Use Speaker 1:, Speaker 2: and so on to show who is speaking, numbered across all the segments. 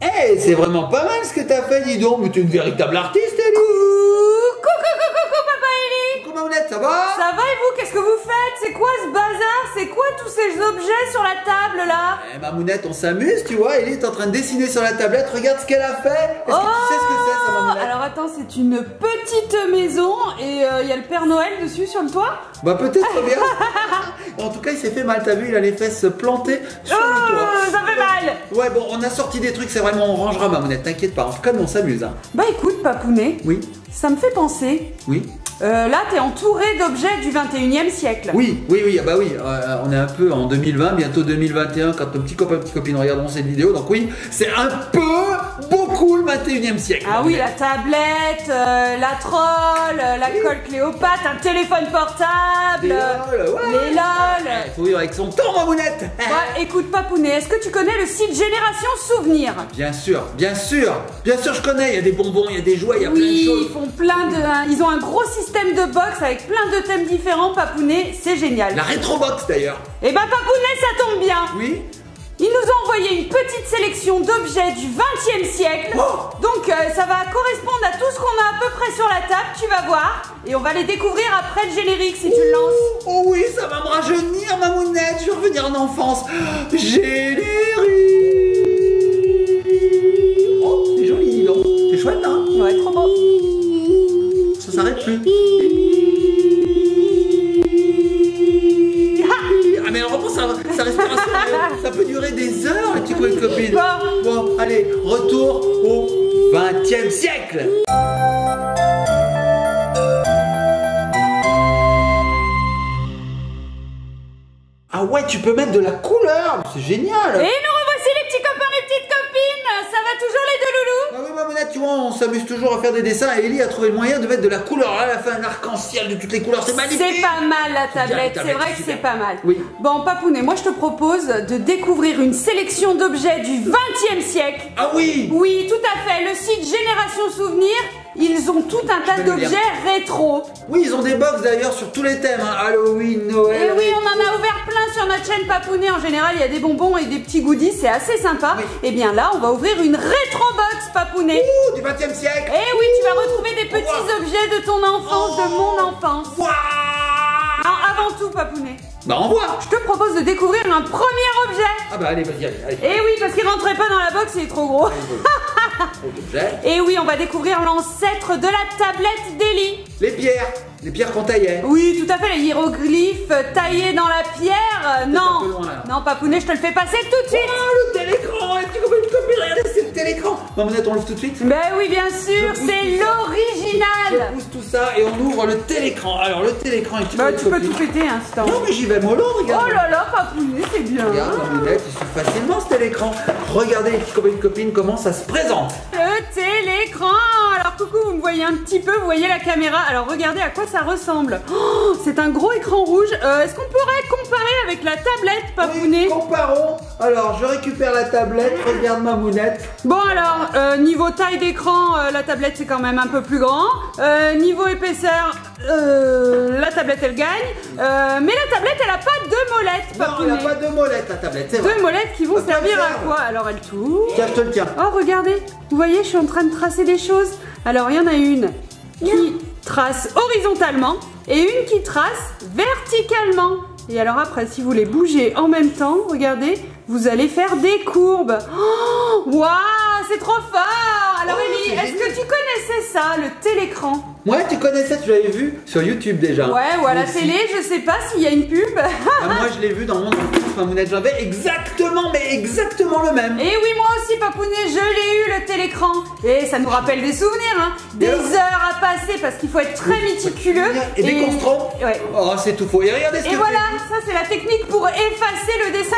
Speaker 1: Eh, c'est vraiment pas mal ce que t'as fait, dis donc. Mais t'es une véritable artiste, Ellie.
Speaker 2: Coucou, Papa Eli.
Speaker 1: Coucou, Mamounette, ça va?
Speaker 2: Ça va et vous? Qu'est-ce que vous faites? C'est quoi ce bazar? C'est quoi tous ces objets sur la table là?
Speaker 1: Eh, Mamounette, on s'amuse, tu vois. Ellie est en train de dessiner sur la tablette. Regarde ce qu'elle a fait. Est-ce que tu sais ce que c'est, ça, Mamounette?
Speaker 2: Alors attends, c'est une petite maison et il y a le Père Noël dessus sur le toit?
Speaker 1: Bah peut-être bien. En tout cas, il s'est fait mal. T'as vu, il a les fesses plantées sur le toit.
Speaker 2: Ça fait mal.
Speaker 1: Ouais, bon, on a sorti des trucs. C'est vraiment, on rangera, Mamounette. T'inquiète pas. En tout cas, nous, on s'amuse. Hein.
Speaker 2: Bah écoute, Papounet.
Speaker 1: Oui.
Speaker 2: Ça me fait penser.
Speaker 1: Oui.
Speaker 2: Là, t'es entouré d'objets du 21e siècle.
Speaker 1: Oui, bah oui, on est un peu en 2020, bientôt 2021, quand nos petits copains et petites copines regarderont cette vidéo. Donc oui, c'est un peu, beaucoup le 21e siècle.
Speaker 2: Ah oui, la tablette, la troll, la colle Cléopâtre, un téléphone portable, les LOL.
Speaker 1: Il faut vivre avec son temps, Mamounette.
Speaker 2: Bah écoute, Papounet, est-ce que tu connais le site Génération Souvenir?
Speaker 1: Bien sûr, je connais. Il y a des bonbons, il y a des jouets, il y a plein de choses.
Speaker 2: Ils font ils ont un gros système de box avec plein de thèmes différents, Papounet, c'est génial.
Speaker 1: La rétrobox d'ailleurs.
Speaker 2: Et bah Papounet, ça tombe bien.
Speaker 1: Oui.
Speaker 2: Ils nous ont envoyé une petite sélection d'objets du 20e siècle.
Speaker 1: Oh.
Speaker 2: Donc ça va correspondre à tout ce qu'on a à peu près sur la table, tu vas voir. Et on va les découvrir après le générique si tu le lances.
Speaker 1: Oh oui, ça va me rajeunir, Mamounette. Je vais revenir en enfance. Générique. Oh, c'est joli, dis donc. C'est chouette, hein?
Speaker 2: Ouais, trop beau.
Speaker 1: Ça s'arrête plus. Ah mais on reprend sa respiration. Ça peut durer des heures, les petits copains de copines. Bon, allez, retour au 20e siècle. Ah ouais, tu peux mettre de la couleur. C'est génial.
Speaker 2: Et nous revoici les petits copains, les petites copines. Ça va toujours les deux loulous?
Speaker 1: Ah oui, Mamounette, tu vois, on s'amuse toujours à faire des dessins et Ellie a trouvé le moyen de mettre de la couleur. Elle a fait un arc-en-ciel de toutes les couleurs, c'est magnifique.
Speaker 2: C'est pas mal la tablette, c'est vrai que c'est pas mal.
Speaker 1: Oui.
Speaker 2: Bon, Papounet, moi je te propose de découvrir une sélection d'objets du 20e siècle.
Speaker 1: Ah oui.
Speaker 2: Oui, tout à fait, le site Génération Souvenir. Ils ont tout un tas d'objets rétro.
Speaker 1: Oui, ils ont des box d'ailleurs sur tous les thèmes, hein. Halloween, Noël.
Speaker 2: Et oui, on en a ouvert plein sur notre chaîne Papounet. En général, il y a des bonbons et des petits goodies, c'est assez sympa.
Speaker 1: Oui.
Speaker 2: Et bien là, on va ouvrir une rétro-box, Papounet.
Speaker 1: Ouh, du 20e siècle.
Speaker 2: Et oui, tu vas retrouver des petits objets de ton enfance, de mon enfance.
Speaker 1: Waouh.
Speaker 2: Alors, avant tout, Papounet,
Speaker 1: Bah, on voit.
Speaker 2: je te propose de découvrir un premier objet.
Speaker 1: Ah bah, allez, vas-y, allez.
Speaker 2: Et oui, parce qu'il rentrait pas dans la box, il est trop gros. Et oui, on va découvrir l'ancêtre de la tablette d'Ellie.
Speaker 1: Les pierres qu'on taillait.
Speaker 2: Oui, tout à fait, les hiéroglyphes taillés dans la pierre. Non,
Speaker 1: loin, là.
Speaker 2: non, Papounet, je te le fais passer tout de suite.
Speaker 1: Oh, le télécran, les petits copains de copines, regardez, c'est le télécran. Mamounette, on l'ouvre tout de suite.
Speaker 2: Ben oui, bien sûr, c'est l'original.
Speaker 1: Je pousse tout ça et on ouvre le télécran. Alors, le télécran est petit
Speaker 2: Bah,
Speaker 1: peu de
Speaker 2: tu peux
Speaker 1: copines.
Speaker 2: tout péter, hein, si t'as envie.
Speaker 1: Non, mais j'y vais mollo, regarde.
Speaker 2: Oh là là, Papounet, c'est bien.
Speaker 1: Regarde, Mamounette, il suit facilement ce télécran. Regardez, les petits copains de copines, comment ça se présente.
Speaker 2: Le télécran. Alors coucou, vous me voyez un petit peu, vous voyez la caméra. Alors regardez à quoi ça ressemble. Oh, c'est un gros écran rouge. Est-ce qu'on pourrait comparer avec la tablette, Papounet?
Speaker 1: Oui, comparons. Alors, je récupère la tablette, regarde Mamounette.
Speaker 2: Bon alors, niveau taille d'écran, la tablette c'est quand même un peu plus grand. Niveau épaisseur, la tablette elle gagne. Mais la tablette elle a pas deux molettes,
Speaker 1: Non,
Speaker 2: Papounet.
Speaker 1: elle n'a pas de molette, la tablette, c'est vrai.
Speaker 2: Deux molettes qui vont
Speaker 1: À quoi
Speaker 2: servir
Speaker 1: elle
Speaker 2: à
Speaker 1: sert
Speaker 2: quoi? Alors elle tourne.
Speaker 1: Tiens, je te le tiens.
Speaker 2: Oh regardez, vous voyez je suis en train de tracer des choses. Alors il y en a une qui trace horizontalement et une qui trace verticalement. Et alors après si vous les bougez en même temps, regardez, vous allez faire des courbes. Oh, waouh, c'est trop fort. Alors
Speaker 1: Oh,
Speaker 2: Ellie,
Speaker 1: c'est
Speaker 2: est-ce que tu connaissais ça, le télécran?
Speaker 1: Ouais, tu connaissais, tu l'avais vu sur YouTube déjà.
Speaker 2: Ouais, ou à la
Speaker 1: Aussi.
Speaker 2: télé, je sais pas s'il y a une pub.
Speaker 1: Ah, moi, je l'ai vu dans mon enfance, Mamounette. J'avais exactement, mais exactement le même.
Speaker 2: Et oui, moi aussi, Papounet, je l'ai eu le télécran. Et ça nous rappelle des souvenirs, hein. Des
Speaker 1: alors
Speaker 2: heures à passer parce qu'il faut être très méticuleux.
Speaker 1: Et des constants.
Speaker 2: Ouais.
Speaker 1: Oh, c'est tout faux. Et regardez ce
Speaker 2: Et
Speaker 1: que
Speaker 2: voilà, ça c'est la technique pour effacer le dessin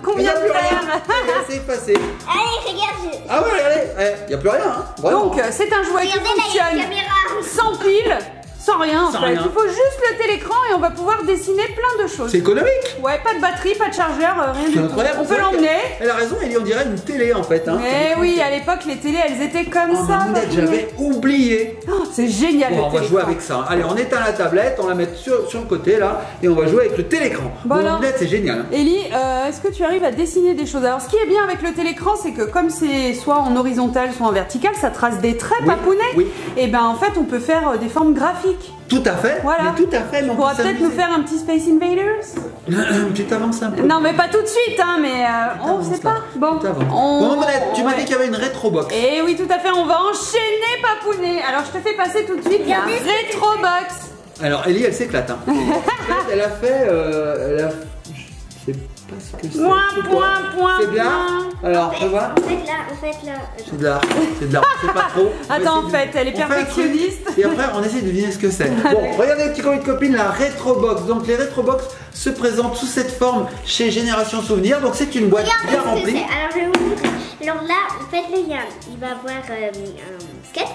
Speaker 2: qu'on vient de faire.
Speaker 1: C'est effacé.
Speaker 3: Allez, regarde.
Speaker 1: Ah ouais, regardez. Il n'y a plus rien. Hein. Vraiment.
Speaker 2: Donc, c'est un jouet qui
Speaker 3: Regardez là, il y a
Speaker 2: fonctionne
Speaker 3: une caméra.
Speaker 2: sans pile, sans rien en
Speaker 1: Sans
Speaker 2: fait.
Speaker 1: rien.
Speaker 2: Il faut juste le télécran et on va pouvoir dessiner plein de choses.
Speaker 1: C'est économique.
Speaker 2: Ouais, pas de batterie, pas de chargeur, rien du
Speaker 1: C'est
Speaker 2: tout.
Speaker 1: incroyable.
Speaker 2: On peut
Speaker 1: C'est vrai
Speaker 2: l'emmener.
Speaker 1: Elle a raison, Ellie, on dirait une télé en fait. Hein.
Speaker 2: Mais oui, à l'époque, les télés, elles étaient comme
Speaker 1: Oh,
Speaker 2: ça.
Speaker 1: Mamounette, j'avais oublié.
Speaker 2: Oh, c'est génial.
Speaker 1: Bon,
Speaker 2: le
Speaker 1: on va
Speaker 2: télécran.
Speaker 1: jouer avec ça. Allez, on éteint la tablette, on la met sur le côté là, et on va jouer avec le télécran.
Speaker 2: Bon, alors.
Speaker 1: Mamounette, c'est génial.
Speaker 2: Ellie, est-ce que tu arrives à dessiner des choses? Alors, ce qui est bien avec le télécran, c'est que comme c'est soit en horizontal, soit en vertical, ça trace des traits,
Speaker 1: Oui,
Speaker 2: papounet.
Speaker 1: oui.
Speaker 2: Et ben, en fait, on peut faire des formes graphiques.
Speaker 1: Tout à fait.
Speaker 2: Voilà.
Speaker 1: Mais tout à fait. mais
Speaker 2: Tu
Speaker 1: on
Speaker 2: pourras
Speaker 1: peut
Speaker 2: peut-être nous
Speaker 1: s'amuser.
Speaker 2: faire un petit Space Invaders.
Speaker 1: Tu t'avances un peu.
Speaker 2: Non, mais pas tout de suite, hein, mais on
Speaker 1: T'avances,
Speaker 2: sait pas.
Speaker 1: là.
Speaker 2: Bon,
Speaker 1: T'avances.
Speaker 2: on-
Speaker 1: Bon, Mamounette, tu m'as
Speaker 2: ouais.
Speaker 1: dit qu'il y avait une rétrobox.
Speaker 2: Et oui, tout à fait, on va enchaîner papounet. Alors, je te fais passer tout de suite la
Speaker 3: Regardez ce que
Speaker 2: Retrobox.
Speaker 1: Alors, Ellie, elle s'éclate. Hein. Elle a fait. Je sais pas ce que c'est.
Speaker 2: Point,
Speaker 1: C'est quoi
Speaker 2: point,
Speaker 1: C'est de l'art.
Speaker 2: point.
Speaker 1: Alors, fais voir.
Speaker 3: En fait là.
Speaker 1: C'est de l'art. C'est de l'art. C'est pas trop. On va
Speaker 2: Attends, en
Speaker 1: essayer
Speaker 2: fait, elle est
Speaker 1: on fait un
Speaker 2: perfectionniste.
Speaker 1: truc, Et après, on essaie de deviner ce que c'est. Bon, regardez, petits copains de copines, la Retrobox. Donc, les Retrobox se présentent sous cette forme chez Génération Souvenir. Donc, c'est une boîte bien
Speaker 3: Regardez ce que
Speaker 1: remplie.
Speaker 3: c'est. Alors je vais vous montrer. Alors là, en fait là, il va avoir un skate.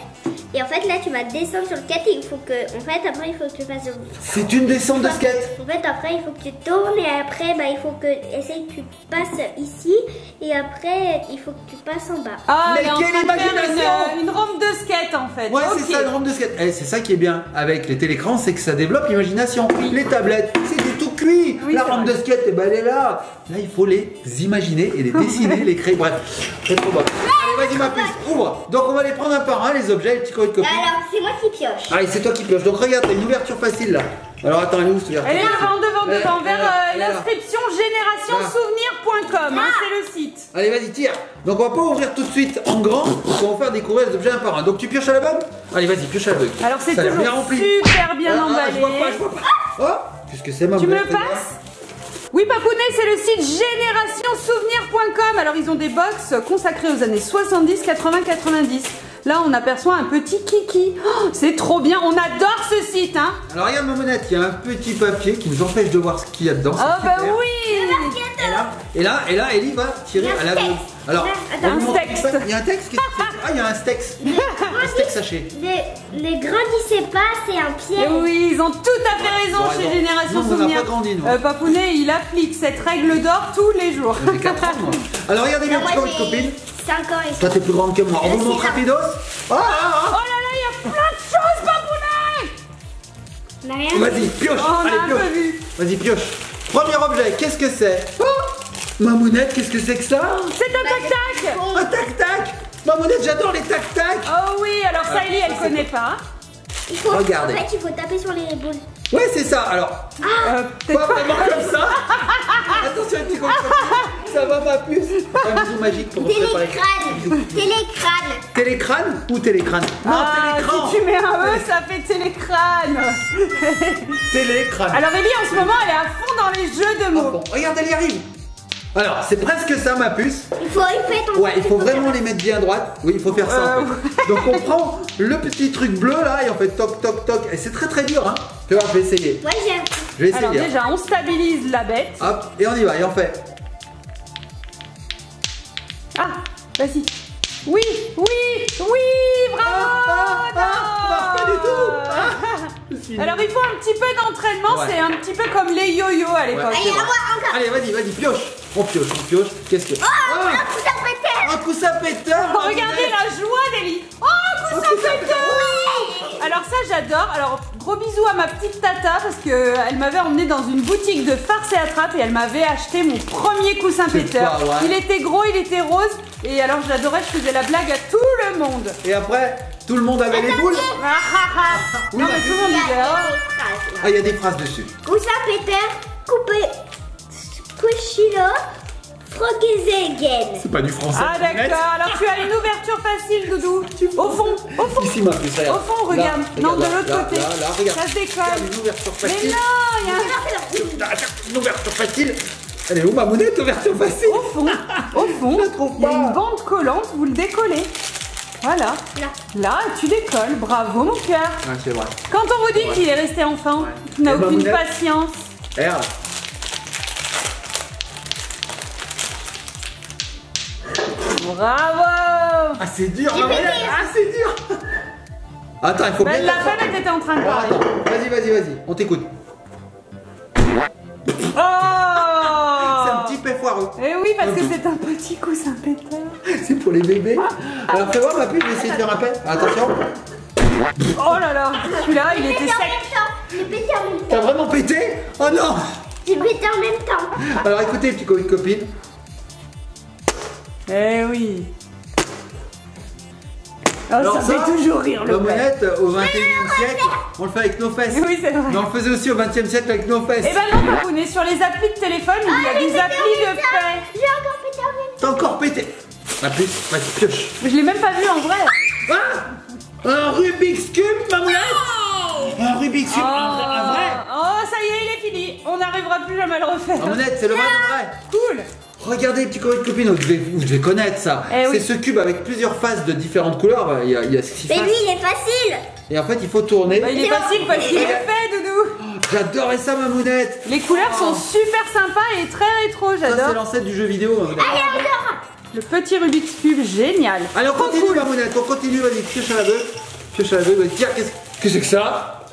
Speaker 3: Et en fait là, tu vas descendre sur le skate et il faut que, en fait après il faut que tu fasses.
Speaker 1: C'est une descente de skate.
Speaker 3: En fait après il faut que tu tournes et après bah il faut que essaye que tu passes ici et après il faut que tu passes en bas.
Speaker 2: Ah,
Speaker 1: Mais
Speaker 2: elle est en
Speaker 1: quelle
Speaker 2: train de faire
Speaker 1: imagination!
Speaker 2: une rampe de skate en fait.
Speaker 1: Ouais,
Speaker 2: Ok.
Speaker 1: c'est ça, une rampe de skate. Eh, c'est ça qui est bien avec les télécrans, c'est que ça développe l'imagination. Les tablettes, c'est du tout cuit.
Speaker 2: Oui,
Speaker 1: La
Speaker 2: c'est
Speaker 1: rampe
Speaker 2: vrai.
Speaker 1: de skate, eh ben, elle est là. Là, il faut les imaginer et les dessiner, les créer. Bref, c'est trop bon. Allez, vas-y, ma puce, ouvre. Donc, on va les prendre un par un, les objets, les petits copains de copines.
Speaker 3: Alors c'est moi qui pioche.
Speaker 1: Allez, c'est toi qui pioches. Donc, regarde, t'as une ouverture facile là. Alors, attends, elle est où cette ouverture?
Speaker 2: Elle est devant, vers
Speaker 1: elle est là.
Speaker 2: l'inscription générationsouvenir.com, hein, c'est le site.
Speaker 1: Allez, vas-y, tire. Donc, on va pas ouvrir tout de suite en grand. On va faire découvrir les objets un par un. Donc, tu pioches à la bonne? Allez, vas-y, pioche à la bonne.
Speaker 2: Alors c'est
Speaker 1: Ça a l'air
Speaker 2: toujours
Speaker 1: bien rempli.
Speaker 2: super bien
Speaker 1: Ah,
Speaker 2: emballé.
Speaker 1: je vois pas, je vois pas. Oh, qu'est-ce que c'est, ma
Speaker 2: Tu me le
Speaker 1: boîte, regarde.
Speaker 2: passes? Oui, Papounet, c'est le site générationsouvenir.com. Alors, ils ont des box consacrées aux années 70, 80, 90. Là, on aperçoit un petit kiki. Oh, c'est trop bien, on adore ce site, hein.
Speaker 1: Alors regarde ma monette, il y a un petit papier qui nous empêche de voir ce qu'il y a dedans. c'est
Speaker 2: Oh, bah
Speaker 1: super.
Speaker 2: oui.
Speaker 1: Et là, Ellie va tirer
Speaker 3: Il y a
Speaker 1: à
Speaker 3: un
Speaker 1: la
Speaker 3: texte.
Speaker 1: Alors,
Speaker 3: Attends,
Speaker 1: on vous
Speaker 2: un
Speaker 1: montre-
Speaker 2: texte.
Speaker 1: Il y a un texte. Qu'est-ce que c'est? Ah, il y a un stex. Un steak sachet.
Speaker 3: Ne grandissez pas, c'est un
Speaker 2: Et
Speaker 3: piège.
Speaker 2: oui, ils ont tout à fait raison
Speaker 1: Ils ont
Speaker 2: chez
Speaker 1: raison.
Speaker 2: Génération
Speaker 1: Nous, on n'a
Speaker 2: Souvenir.
Speaker 1: pas grandi, nous.
Speaker 2: Papounet, il applique cette règle d'or tous les jours.
Speaker 1: J'ai 4 ans, moi. Alors regardez bien,
Speaker 3: Moi
Speaker 1: petits
Speaker 3: j'ai
Speaker 1: copines.
Speaker 3: 5 ans et
Speaker 1: Toi, t'es plus grande que moi. On vous
Speaker 3: Aussi,
Speaker 1: montre
Speaker 3: là.
Speaker 1: rapidos.
Speaker 2: Oh là là, il y a plein de choses, Papounet.
Speaker 3: on n'a rien.
Speaker 1: Vas-y, pioche.
Speaker 2: Oh, on
Speaker 1: Allez,
Speaker 2: a un
Speaker 1: pioche.
Speaker 2: peu vu.
Speaker 1: Vas-y, pioche. Premier objet, qu'est-ce que c'est? Oh, ma monette, qu'est-ce que c'est que ça?
Speaker 2: C'est un tac-tac.
Speaker 1: Un tac-tac. Ma monette, j'adore les tac-tac.
Speaker 2: Oh oui, alors ça, Ellie, elle connaît pas.
Speaker 3: Il faut,
Speaker 1: Regardez.
Speaker 3: En fait, il faut taper sur les boules.
Speaker 1: Ouais, c'est ça. Alors,
Speaker 2: Peut-être
Speaker 1: pas vraiment comme ça. Attention, un petit coup de ça va ma puce. Un bisou magique pour préparer.
Speaker 3: Télécrâne. Télécrâne.
Speaker 1: Télécrâne ou télécrâne? Non,
Speaker 2: Ah,
Speaker 1: télécran.
Speaker 2: si tu mets un E, ça fait télécrâne.
Speaker 1: Télécrâne.
Speaker 2: Alors Ellie, en ce moment, elle est à fond dans les jeux de
Speaker 1: Ah
Speaker 2: mots.
Speaker 1: bon, regarde, elle y arrive. Alors, c'est presque ça ma puce.
Speaker 3: Il faut ton.
Speaker 1: Ouais, il faut vraiment les mettre bien à droite. Oui, il faut faire ça en fait. Donc on prend le petit truc bleu là et on fait toc toc toc. Et c'est très très dur hein. Tu vois, je vais essayer.
Speaker 3: Ouais, j'ai un.
Speaker 1: Je vais
Speaker 2: Alors
Speaker 1: essayer.
Speaker 2: déjà, on stabilise la bête.
Speaker 1: Hop, et on y va, et on fait.
Speaker 2: Ah, vas-y. Oui, oui, oui, bravo.
Speaker 1: Pas du tout.
Speaker 2: Alors il faut un petit peu d'entraînement,
Speaker 1: Ouais.
Speaker 2: c'est un petit peu comme les yo-yo à l'époque.
Speaker 1: Ouais.
Speaker 3: Allez, à moi encore.
Speaker 1: Allez, vas-y, pioche. On pioche. Qu'est-ce que.
Speaker 3: Un coussin péteur.
Speaker 1: Un coussin péteur.
Speaker 2: Oh, regardez la joie d'Ellie. Oh, coussin péteur. Alors ça j'adore. Alors gros bisous à ma petite tata parce que elle m'avait emmené dans une boutique de farce et attrape et elle m'avait acheté mon premier coussin
Speaker 1: C'est
Speaker 2: péteur.
Speaker 1: pas vrai.
Speaker 2: Il était gros, il était rose et alors je l'adorais, je faisais la blague à tout le monde.
Speaker 1: Et après, tout le monde avait les boules.
Speaker 2: Ah, ah, ah.
Speaker 1: Oui,
Speaker 2: Non mais tout le monde
Speaker 3: Il y
Speaker 2: disait
Speaker 3: a
Speaker 2: oh.
Speaker 3: des phrases, là.
Speaker 1: Ah, il y a des phrases dessus.
Speaker 3: Coussin péteur, coupé. Squishilo. Frogezegen.
Speaker 1: C'est pas du français.
Speaker 2: Ah d'accord, alors tu as une ouverture facile Doudou. Au fond, au fond.
Speaker 1: Ici, ma puce, regarde.
Speaker 2: Au fond, regarde. Non, de
Speaker 1: là,
Speaker 2: l'autre
Speaker 1: là,
Speaker 2: côté.
Speaker 1: Là, regarde.
Speaker 2: Ça se décolle.
Speaker 1: Regarde, une ouverture
Speaker 2: Mais
Speaker 1: facile.
Speaker 2: non, il y a un...
Speaker 1: Une ouverture facile. Elle est où ma monnaie, ouverture facile?
Speaker 2: Au fond, au fond,
Speaker 1: Je la trouve
Speaker 2: il y a
Speaker 1: pas.
Speaker 2: une bande collante, vous le décollez. Voilà.
Speaker 3: Là.
Speaker 2: Là, tu décolles. Bravo mon cœur.
Speaker 1: Ah, c'est vrai.
Speaker 2: Quand on vous dit qu'il est resté enfant, qu'il n'a
Speaker 1: Et
Speaker 2: aucune
Speaker 1: Mamounette
Speaker 2: patience.
Speaker 1: Regarde.
Speaker 2: Bravo.
Speaker 1: Ah, c'est dur, ma monnaie. Ah, c'est dur. Attends, il faut bien.
Speaker 2: La femme était en train de
Speaker 1: Alors,
Speaker 2: parler.
Speaker 1: attends, vas-y, on t'écoute.
Speaker 2: Oh!
Speaker 1: C'est un petit peu foireux.
Speaker 2: Eh oui, parce que c'est un petit coussin pétard.
Speaker 1: C'est pour les bébés. Alors fais voir ma pub, je vais essayer de faire un pet. Attention.
Speaker 2: Oh là là, celui-là, il était sec.
Speaker 3: J'ai pété en même temps.
Speaker 1: T'as vraiment pété? Oh non.
Speaker 3: J'ai pété en même temps.
Speaker 1: Alors écoutez, petit copain copine.
Speaker 2: Eh oui. Oh,
Speaker 1: Alors
Speaker 2: ça fait toujours rire le pet.
Speaker 1: Mamonette, au 21e siècle, on le fait avec nos fesses.
Speaker 2: Oui, c'est vrai.
Speaker 1: Mais on le faisait aussi au 20e siècle avec nos fesses.
Speaker 2: Eh ben non, Papounet, sur les applis de téléphone, il y a des applis de pet.
Speaker 3: J'ai encore pété en même temps.
Speaker 1: T'as encore pété. La plus, vas-y, pioche.
Speaker 2: Je l'ai même pas vu en vrai.
Speaker 1: Ah, un Rubik's Cube, Mamonette. Un Rubik's Cube, un vrai.
Speaker 2: Oh, ça y est, il est fini. On n'arrivera plus jamais à le refaire.
Speaker 1: Mamonette, c'est le vrai.
Speaker 2: Cool.
Speaker 1: Regardez, petit copain de copine, vous devez connaître ça.
Speaker 2: Eh oui.
Speaker 1: C'est ce cube avec plusieurs faces de différentes couleurs. Il y a 6
Speaker 3: Mais
Speaker 1: faces.
Speaker 3: lui, il est facile.
Speaker 1: Et en fait, il faut tourner.
Speaker 2: Bah, il est facile parce qu'il est fait, Doudou.
Speaker 1: J'adorais ça, Mamounette.
Speaker 2: Les couleurs sont super sympas et très rétro,
Speaker 1: Ça, c'est
Speaker 2: j'adore.
Speaker 1: l'ancêtre du jeu vidéo. Mamounette.
Speaker 2: Le petit Rubik's Cube, génial.
Speaker 1: Allez, on
Speaker 2: Trop
Speaker 1: continue,
Speaker 2: cool.
Speaker 1: Mamounette. On continue, vas-y, pioche à la bœuf. Pioche à la bœuf, vas-y. Tiens, qu'est-ce que c'est que ça?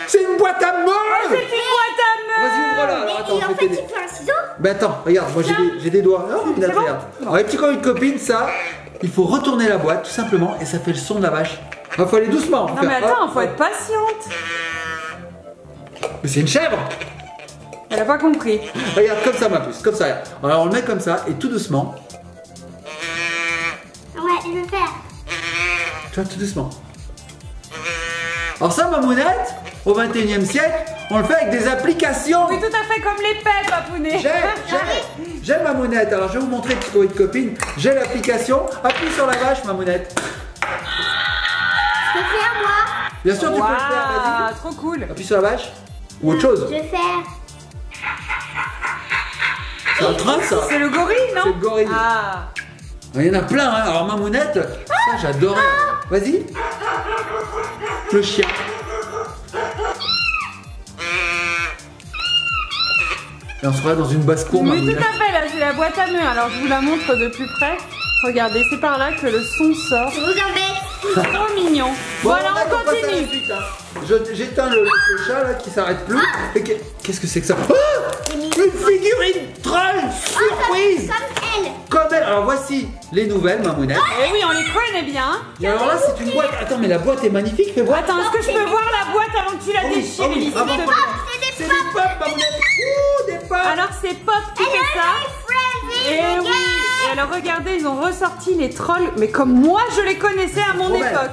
Speaker 1: C'est une boîte à
Speaker 2: C'est
Speaker 1: meubles.
Speaker 2: une boîte à
Speaker 1: Vas-y,
Speaker 2: meubles.
Speaker 1: ouvre-la. Alors,
Speaker 3: Et
Speaker 1: attends,
Speaker 3: en
Speaker 1: je vais
Speaker 3: fait, il
Speaker 1: t'aider.
Speaker 3: faut un ciseau.
Speaker 1: Bah attends, regarde, moi j'ai des doigts. Non,
Speaker 2: C'est bon
Speaker 1: regarde. Alors, les petits copains de copine, ça, il faut retourner la boîte tout simplement et ça fait le son de la vache. Il faut aller doucement.
Speaker 2: Non mais attends, faut être patiente.
Speaker 1: Mais c'est une chèvre.
Speaker 2: Elle a pas compris.
Speaker 1: Regarde, comme ça ma puce, comme ça. Alors on le met comme ça et tout doucement.
Speaker 3: Ouais, je vais faire.
Speaker 1: Tu vois, tout doucement. Alors ça, Mamounette, au 21e siècle, on le fait avec des applications.
Speaker 2: Oui, tout à fait comme les pets, Papounet.
Speaker 1: J'ai Mamounette. Alors je vais vous montrer, petit copain de copine. J'ai l'application. Appuie sur la vache, Mamounette.
Speaker 3: Je peux faire, moi.
Speaker 1: Bien sûr, tu peux le faire,
Speaker 2: Waouh,
Speaker 1: vas-y.
Speaker 2: trop cool.
Speaker 1: Appuie sur la vache. Ou autre chose.
Speaker 3: Je vais faire.
Speaker 1: C'est un train, ça.
Speaker 2: C'est le gorille, non?
Speaker 1: C'est le gorille.
Speaker 2: Ah.
Speaker 1: Il y en a plein, hein. Alors Mamounette, ça j'adorais. Vas-y. Le chien. Et on se regarde dans une basse-cour,
Speaker 2: Oui,
Speaker 1: Mamounette.
Speaker 2: tout à fait, là, j'ai la boîte à nœuds. Alors, je vous la montre de plus près. Regardez, c'est par là que le son sort.
Speaker 3: Je vous embête.
Speaker 2: Trop mignon. Voilà, on
Speaker 1: passe à la
Speaker 2: continue.
Speaker 1: suite, hein. J'éteins le chat là qui s'arrête plus. Et qu'est-ce que c'est que ça? Ah, une figurine troll surprise.
Speaker 3: Comme elle.
Speaker 1: Comme elle. Alors voici les nouvelles, Mamounette.
Speaker 2: Eh oui, on les connaît bien.
Speaker 1: Et alors là, c'est une boîte. Attends, mais la boîte est magnifique. Fais voir.
Speaker 2: Attends, est-ce que je peux voir la boîte avant que tu la
Speaker 1: Oh oui,
Speaker 2: déchires,
Speaker 1: oh oui,
Speaker 2: Elise,
Speaker 1: bravo.
Speaker 2: s'il te plaît?
Speaker 1: C'est des pop, Mamounette. Ouh, des pop.
Speaker 2: Alors, c'est Pop qui fait ça. Et oui. Et alors, regardez, ils ont ressorti les trolls, mais comme moi, je les connaissais à mon
Speaker 1: trop belle.
Speaker 2: époque.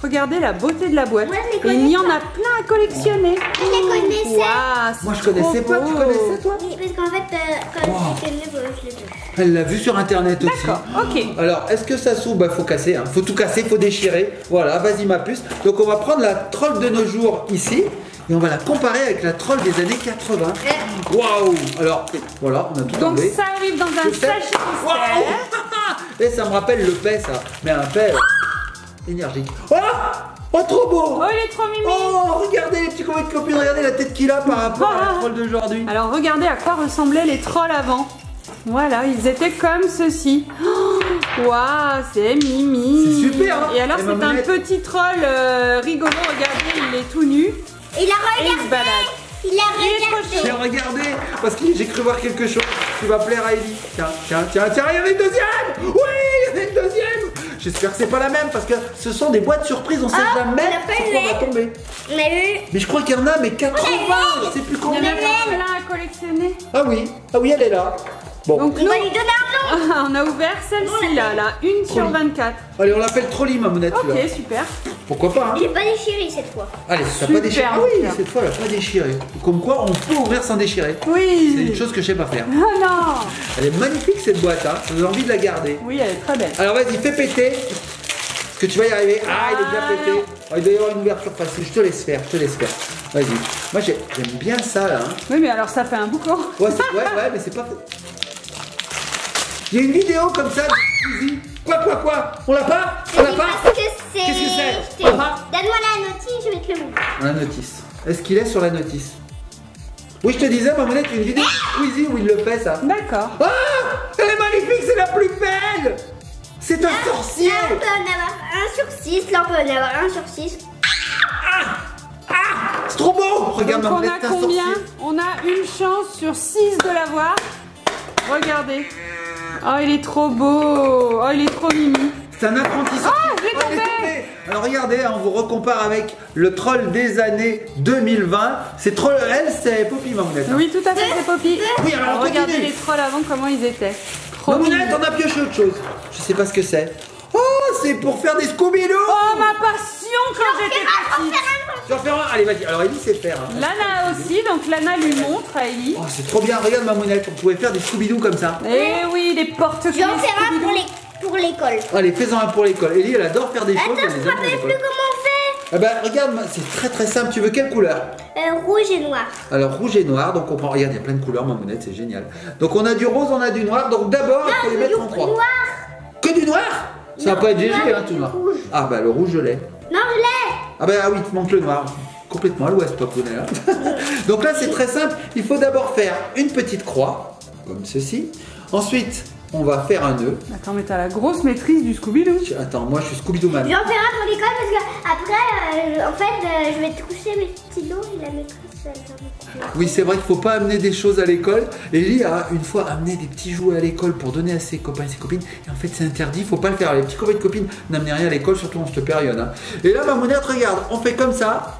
Speaker 2: Regardez la beauté de la boîte.
Speaker 3: Moi, je les
Speaker 2: Et il y en
Speaker 3: connais
Speaker 2: a plein à collectionner.
Speaker 3: Je les connaissais.
Speaker 2: Waouh, c'est
Speaker 1: Moi, je connaissais
Speaker 2: trop
Speaker 1: pas. Tu
Speaker 2: beau.
Speaker 1: connaissais, toi?
Speaker 3: Oui, parce qu'en fait, quand j'étais nouveau, je l'ai vu.
Speaker 1: Elle l'a vu sur internet aussi.
Speaker 2: D'accord, ok.
Speaker 1: Alors, est-ce que ça s'ouvre? Bah, faut casser, hein. Faut tout casser, faut déchirer. Voilà, vas-y ma puce. Donc, on va prendre la troll de nos jours ici et on va la comparer avec la troll des années 80. Waouh! Alors, voilà, on a tout
Speaker 2: Donc,
Speaker 1: enlevé.
Speaker 2: ça arrive dans un
Speaker 1: Je sais.
Speaker 2: sachet
Speaker 1: Waouh!
Speaker 2: mystère.
Speaker 1: Et ça me rappelle le paix, ça. Mais un paix énergique. Oh! Oh, trop beau!
Speaker 2: Oh, il est trop mimi.
Speaker 1: Oh, regardez les petits copains de copines, regardez la tête qu'il a par rapport à la troll d'aujourd'hui.
Speaker 2: Alors, regardez à quoi ressemblaient les trolls avant. Voilà, ils étaient comme ceci. Oh, waouh, c'est mimi.
Speaker 1: C'est super, hein.
Speaker 2: Et alors,
Speaker 1: Et
Speaker 2: c'est un
Speaker 1: Mamounette.
Speaker 2: petit troll rigolo. Regardez, il est tout nu.
Speaker 3: Il a
Speaker 2: Et il
Speaker 3: regardé.
Speaker 2: se balade.
Speaker 3: Il a
Speaker 2: Il est trop
Speaker 3: regardé.
Speaker 1: J'ai regardé parce que j'ai cru voir quelque chose qui va plaire à Ellie. Tiens, il y en a une deuxième! Oui, il y en a une deuxième! J'espère que c'est pas la même parce que ce sont des boîtes surprises, on sait jamais
Speaker 3: on a pas
Speaker 1: sur
Speaker 3: eu
Speaker 1: quoi on va
Speaker 3: les-
Speaker 1: tomber.
Speaker 3: On a eu.
Speaker 1: Mais je crois qu'il y en a, mais 80, je sais plus
Speaker 2: Il y en
Speaker 1: combien.
Speaker 2: a plein à collectionner.
Speaker 1: Ah oui, elle est là. Bon,
Speaker 2: Donc,
Speaker 3: On
Speaker 2: nous,
Speaker 3: va lui donner un nom.
Speaker 2: on a ouvert celle-ci là, la 1 sur
Speaker 1: Trolli.
Speaker 2: 24.
Speaker 1: allez, on l'appelle Trolli, ma monette.
Speaker 2: Ok,
Speaker 1: celui-là.
Speaker 2: super.
Speaker 1: Pourquoi pas, hein?
Speaker 3: Il est pas déchiré cette fois.
Speaker 1: Allez, t'as
Speaker 2: Super,
Speaker 1: pas déchiré. Ah oui,
Speaker 2: super.
Speaker 1: cette fois, elle a pas déchiré. Comme quoi, on peut ouvrir sans déchirer. C'est
Speaker 2: Oui.
Speaker 1: une chose que je sais pas faire.
Speaker 2: Oh non.
Speaker 1: Elle est magnifique cette boîte, hein. J'ai envie de la garder.
Speaker 2: Oui, elle est très belle.
Speaker 1: Alors vas-y, fais péter. Parce que tu vas y arriver. Ah, il est déjà pété. Ah, il doit y avoir une ouverture facile. Je te laisse faire, Vas-y. Moi, j'aime bien ça, là. Hein.
Speaker 2: Oui, mais alors ça fait un boucan.
Speaker 1: Ouais, ouais, mais c'est pas... Il y a une vidéo comme ça de Squeezie. Quoi On l'a pas? On l'a pas?
Speaker 3: Parce que c'est.
Speaker 1: Qu'est-ce que c'est?
Speaker 3: Donne-moi
Speaker 1: Ah.
Speaker 3: la notice, je vais te le montrer.
Speaker 1: La notice. Est-ce qu'il est sur la notice? Oui, je te disais, ma monnaie, il y a une vidéo de Squeezie où il le fait, ça.
Speaker 2: D'accord.
Speaker 1: Ah, elle est magnifique, c'est la plus belle. C'est un sorcier.
Speaker 3: Là, on peut en avoir un sur 6, là on peut en avoir 1 sur 6.
Speaker 1: C'est trop beau. Regarde,
Speaker 2: Donc on
Speaker 1: Mamounette,
Speaker 2: a
Speaker 1: t'as
Speaker 2: combien?
Speaker 1: sorti.
Speaker 2: On a une chance sur 6 de l'avoir. Regardez. Oh, il est trop beau. Oh, il est trop mimi.
Speaker 1: C'est un apprenti sorcier.
Speaker 2: Ah, je l'ai
Speaker 1: il est
Speaker 2: tombé.
Speaker 1: tombé. Alors regardez, on vous recompare avec le troll des années 2020. C'est troll, elle, c'est Poppy, Mamounette.
Speaker 2: Oui, tout à fait, c'est Poppy.
Speaker 1: Oui, alors,
Speaker 2: regardez
Speaker 1: continue.
Speaker 2: les trolls avant comment ils étaient. Trop
Speaker 1: Mamounette,
Speaker 2: mimi.
Speaker 1: on a pioché autre chose. Je sais pas ce que c'est. Oh, c'est pour faire des Scooby-Doo.
Speaker 2: Oh, ma passion quand j'étais petite.
Speaker 1: Tu vas en faire un. Allez, vas-y. Alors Ellie sait faire. Hein.
Speaker 2: Lana aussi, donc Lana lui montre à Ellie.
Speaker 1: Oh, c'est trop bien. Regarde, Mamounette, on pouvait faire des Scooby-Doo comme ça.
Speaker 2: Eh oui, les porte-clés.
Speaker 3: Je vais en faire un pour l'école.
Speaker 1: Allez, fais-en un pour l'école. Ellie, elle adore faire des choses.
Speaker 3: Attends,
Speaker 1: elle
Speaker 3: je
Speaker 1: les
Speaker 3: me
Speaker 1: aime pour
Speaker 3: rappelle
Speaker 1: l'école.
Speaker 3: plus comment on fait.
Speaker 1: Ah bah regarde, c'est très très simple. Tu veux quelle couleur?
Speaker 3: Rouge et noir.
Speaker 1: Alors rouge et noir, donc on prend. Regarde, il y a plein de couleurs, Mamounette, c'est génial. Donc on a du rose, on a du noir. Donc d'abord, il faut les mettre en croix.
Speaker 3: Noir.
Speaker 1: Que du noir? Ça va
Speaker 3: Non,
Speaker 1: pas être GG,
Speaker 3: noir
Speaker 1: hein,
Speaker 3: et
Speaker 1: tout
Speaker 3: du
Speaker 1: noir.
Speaker 3: rouge.
Speaker 1: Ah bah le rouge, je l'ai.
Speaker 3: Non, je l'ai.
Speaker 1: Ah bah ah oui, il te manque le noir. Complètement à l'ouest, Papounet. Hein. Donc là, c'est très simple. Il faut d'abord faire une petite croix, comme ceci. Ensuite, on va faire un nœud.
Speaker 2: Attends, mais t'as la grosse maîtrise du Scooby-Doo.
Speaker 1: Attends, moi je suis Scooby-Doo man.
Speaker 3: Je vais en faire un pour l'école parce que après, en fait, je vais toucher mes stylos et la maîtresse, elle va me couper.
Speaker 1: Oui, c'est vrai qu'il faut pas amener des choses à l'école. Ellie a une fois amené des petits jouets à l'école pour donner à ses copains et ses copines. Et en fait, c'est interdit. Il faut pas le faire. Les petits copains et copines n'amenez rien à l'école, surtout en cette période. Hein. Et là, Mamounette, regarde, on fait comme ça.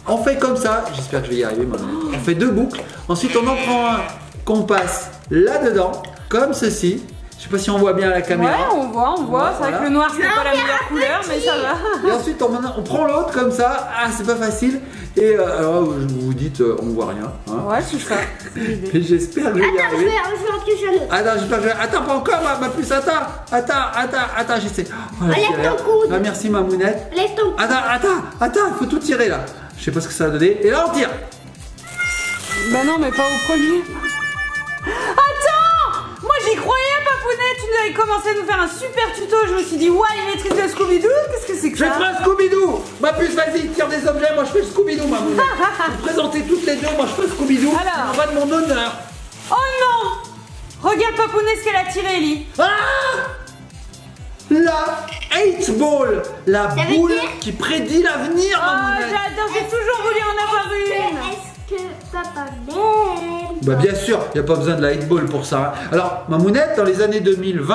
Speaker 1: On fait comme ça. J'espère que je vais y arriver, Mamounette. On fait 2 boucles. Ensuite, on en prend un qu'on passe là-dedans, comme ceci. Je sais pas si on voit bien à la
Speaker 2: Ouais,
Speaker 1: caméra.
Speaker 2: on voit. C'est vrai
Speaker 1: Voilà.
Speaker 2: que le noir, c'était pas la meilleure couleur, mais ça va.
Speaker 1: Et ensuite, on prend l'autre comme ça. Ah, c'est pas facile. Et alors, vous dites, on voit rien. Hein.
Speaker 2: Ouais, c'est ça. C'est l'idée.
Speaker 1: Et j'espère que je vais y
Speaker 3: Attends, je
Speaker 1: arriver.
Speaker 3: vais en piocher un autre.
Speaker 1: Attends, j'espère que je vais... Attends, pas encore, ma puce, attends, j'essaie. Oh, la
Speaker 3: Lève
Speaker 1: galère.
Speaker 3: ton coude.
Speaker 1: Ah, merci, Mamounette.
Speaker 3: Lève ton coude.
Speaker 1: Attends, il faut tout tirer là. Je sais pas ce que ça va donner. Et là, on tire.
Speaker 2: Bah non, mais pas au premier. Attends! Moi j'y croyais, Papounet, tu nous avais commencé à nous faire un super tuto. Je me suis dit, ouais, il maîtrise le Scooby-Doo. Qu'est-ce que c'est que
Speaker 1: Je
Speaker 2: ça?
Speaker 1: ferai un Scooby-Doo. Ma puce, vas-y, tire des objets. Moi, je fais le Scooby-Doo, Mamounette. Vous présentez toutes les deux. Moi, je fais le Scooby-Doo.
Speaker 2: Alors.
Speaker 1: On va de mon honneur.
Speaker 2: Oh non! Regarde, Papounet, ce qu'elle a tiré, Ellie.
Speaker 1: Ah! La 8 ball. La
Speaker 3: Ça veut
Speaker 1: boule
Speaker 3: dire
Speaker 1: qui prédit l'avenir,
Speaker 2: Oh,
Speaker 1: Mamounette.
Speaker 2: j'adore, j'ai toujours voulu en avoir une.
Speaker 3: Est-ce que papa m'aime?
Speaker 1: Bah bien sûr, il n'y a pas besoin de la 8 ball pour ça. hein. Alors, Mamounette, dans les années 2020,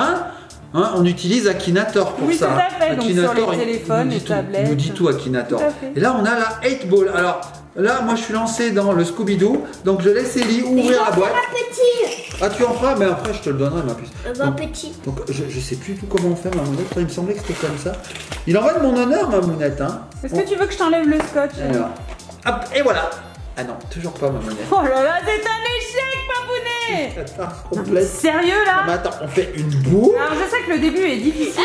Speaker 1: hein, on utilise Akinator pour
Speaker 2: Oui,
Speaker 1: ça.
Speaker 2: tout à fait, donc
Speaker 1: Akinator,
Speaker 2: sur les
Speaker 1: il
Speaker 2: téléphones,
Speaker 1: nous dit
Speaker 2: les
Speaker 1: tout,
Speaker 2: tablettes.
Speaker 1: Il nous dit tout, Akinator.
Speaker 2: Tout à fait.
Speaker 1: Et là, on a la 8 ball. Alors, là, moi, je suis lancé dans le Scooby-Doo. Donc, je laisse Ellie ouvrir la boîte.
Speaker 3: Un petit.
Speaker 1: Ah, tu en feras? Mais après, je te le donnerai, ma puce.
Speaker 3: Un
Speaker 1: Donc,
Speaker 3: petit.
Speaker 1: donc, je sais plus tout comment on fait, Mamounette. Il me semblait que c'était comme ça. Il en va de mon honneur, Mamounette. Hein.
Speaker 2: Est-ce que tu veux que je t'enlève le scotch?
Speaker 1: Alors, hop, et voilà. Ah non, toujours pas, Mamounette.
Speaker 2: Oh là là, c'est un échec, Papounet.
Speaker 1: Attends, complète.
Speaker 2: Sérieux
Speaker 1: Mais
Speaker 2: là?
Speaker 1: attends, on fait une boule.
Speaker 2: Alors je sais que le début est difficile.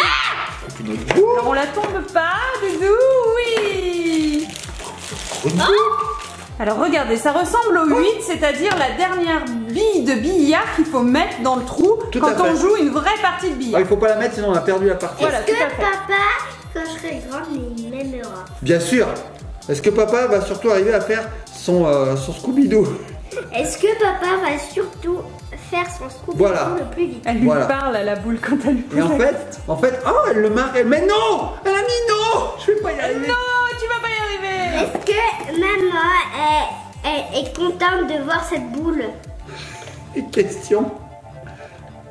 Speaker 1: Une autre boule.
Speaker 2: Alors on la tombe pas, Doudou, oui.
Speaker 1: Une boule.
Speaker 2: Alors regardez, ça ressemble au 8, c'est-à-dire la dernière bille de billard qu'il faut mettre dans le trou
Speaker 1: Tout
Speaker 2: quand
Speaker 1: à fait.
Speaker 2: on joue une vraie partie de
Speaker 1: Ah,
Speaker 2: billard.
Speaker 1: il faut pas la mettre, sinon on a perdu la partie.
Speaker 2: Voilà,
Speaker 3: Que
Speaker 2: tout à fait.
Speaker 3: papa, quand je serai grande, il m'aimera.
Speaker 1: Bien sûr. Est-ce que papa va surtout arriver à faire son Scooby-Doo?
Speaker 3: Est-ce que papa va surtout faire son scoop
Speaker 1: Voilà.
Speaker 3: le plus vite?
Speaker 2: Elle lui
Speaker 1: Voilà.
Speaker 2: parle à la boule quand elle lui pose
Speaker 1: Et en
Speaker 2: la
Speaker 1: fait, oh, elle le marque. Mais non! Elle a mis non! Je vais pas y arriver.
Speaker 2: Non, tu vas pas y arriver.
Speaker 3: Est-ce que maman est contente de voir cette boule?
Speaker 1: Une question.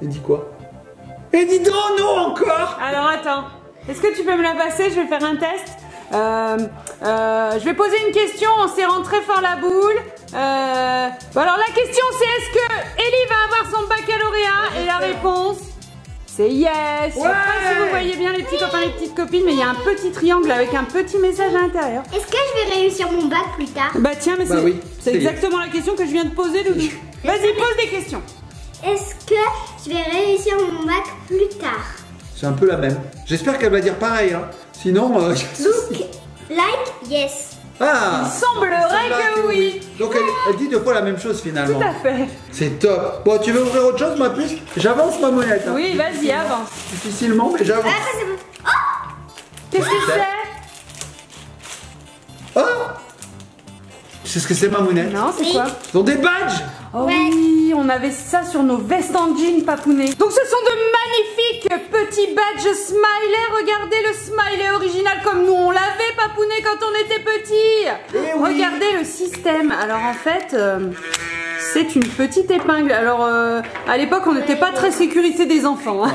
Speaker 1: Elle dit quoi? Elle dit non encore!
Speaker 2: Alors attends, est-ce que tu peux me la passer? Je vais faire un test. Je vais poser une question en serrant très fort la boule. Bon, alors la question c'est est-ce que Ellie va avoir son baccalauréat? Et la réponse c'est yes. Je sais pas si vous voyez bien les petits copains et les petites copines, mais il y a un petit triangle avec un petit message à l'intérieur.
Speaker 3: Est-ce que je vais réussir mon bac plus tard?
Speaker 2: Bah tiens, mais
Speaker 1: Bah
Speaker 2: c'est
Speaker 1: oui,
Speaker 2: c'est
Speaker 1: c'est
Speaker 2: exactement la question que je viens de poser, Doudou. Vas-y, pose des questions.
Speaker 3: Est-ce que je vais réussir mon bac plus tard?
Speaker 1: C'est un peu la même. J'espère qu'elle va dire pareil. Hein. Sinon.
Speaker 3: Look, like, yes.
Speaker 1: Ah!
Speaker 2: Il semblerait que oui.
Speaker 1: Donc elle dit deux fois la même chose finalement.
Speaker 2: Tout à fait.
Speaker 1: C'est top. Bon, tu veux ouvrir autre chose, ma puce? J'avance, ma monnaie. Hein.
Speaker 2: Oui, vas-y, avance.
Speaker 1: Difficilement, mais j'avance.
Speaker 3: Ah, ça c'est bon.
Speaker 2: Qu'est-ce que
Speaker 1: c'est.
Speaker 2: c'est?
Speaker 1: Oh! Tu sais ce que c'est, ma monnaie?
Speaker 2: Non, c'est
Speaker 3: Oui.
Speaker 2: quoi?
Speaker 1: Ils ont des badges!
Speaker 2: Oh
Speaker 3: Ouais.
Speaker 2: oui, on avait ça sur nos vestes en jean, Papounet. Donc ce sont de magnifiques petits badges smiley. Regardez le smiley végétale comme nous on l'avait, Papounet, quand on était petit.
Speaker 1: Eh oui.
Speaker 2: Regardez le système. Alors en fait, c'est une petite épingle. Alors à l'époque, on n'était pas très sécurité des enfants. Hein.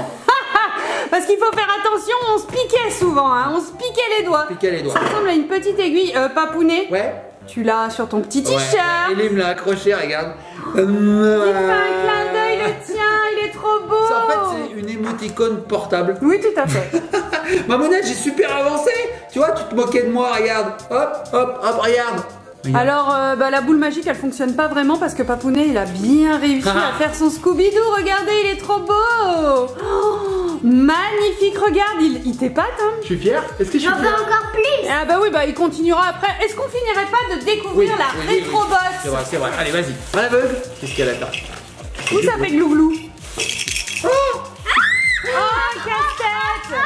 Speaker 2: Parce qu'il faut faire attention, on se piquait souvent, hein. On se piquait les doigts. Ça ressemble à une petite aiguille. Papounet,
Speaker 1: Ouais.
Speaker 2: tu l'as sur ton petit
Speaker 1: Ouais,
Speaker 2: t-shirt.
Speaker 1: ouais. Et il me l'a accroché, regarde.
Speaker 2: Il fait un clin d'œil, le tien, il est trop beau.
Speaker 1: Ça, en fait, c'est une émoticône portable.
Speaker 2: Oui, tout à fait.
Speaker 1: Mamounette, j'ai super avancé. Tu vois, tu te moquais de moi, regarde. Hop, hop, hop, regarde.
Speaker 2: Alors, la boule magique, elle fonctionne pas vraiment parce que Papounet, il a bien réussi à faire son Scooby-Doo. Regardez, il est trop beau. Oh, magnifique, regarde, il t'épate, hein.
Speaker 1: Je suis fier. Est-ce que je suis
Speaker 3: J'en veux
Speaker 1: fier?
Speaker 3: encore plus.
Speaker 2: Ah bah oui, bah il continuera après. Est-ce qu'on finirait pas de découvrir la rétro-box?
Speaker 1: C'est vrai, c'est vrai. Allez, vas-y. À l'aveugle. Qu'est-ce qu'elle a fait?
Speaker 2: Où ça fait glouglou? Oh, casse-tête.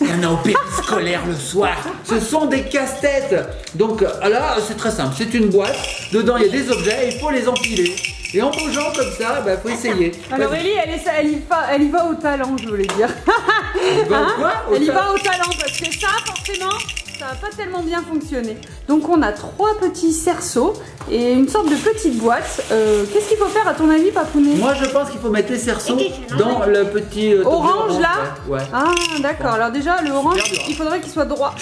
Speaker 1: Il y en a au périscolaire le soir. Ce sont des casse-têtes. Donc là, c'est très simple. C'est une boîte. Dedans, il y a des objets et il faut les empiler. Et en bougeant comme ça, il faut essayer.
Speaker 2: Alors Ellie, elle y va au talent, je voulais dire. Elle y va au talent parce que ça, forcément, ça va pas tellement bien fonctionner. Donc on a 3 petits cerceaux et une sorte de petite boîte. Qu'est-ce qu'il faut faire à ton avis, Papounet?
Speaker 1: Moi, je pense qu'il faut mettre les cerceaux dans le petit
Speaker 2: orange là.
Speaker 1: Ouais.
Speaker 2: Ah d'accord. Alors déjà le orange,
Speaker 1: dur, hein.
Speaker 2: il faudrait qu'il soit droit.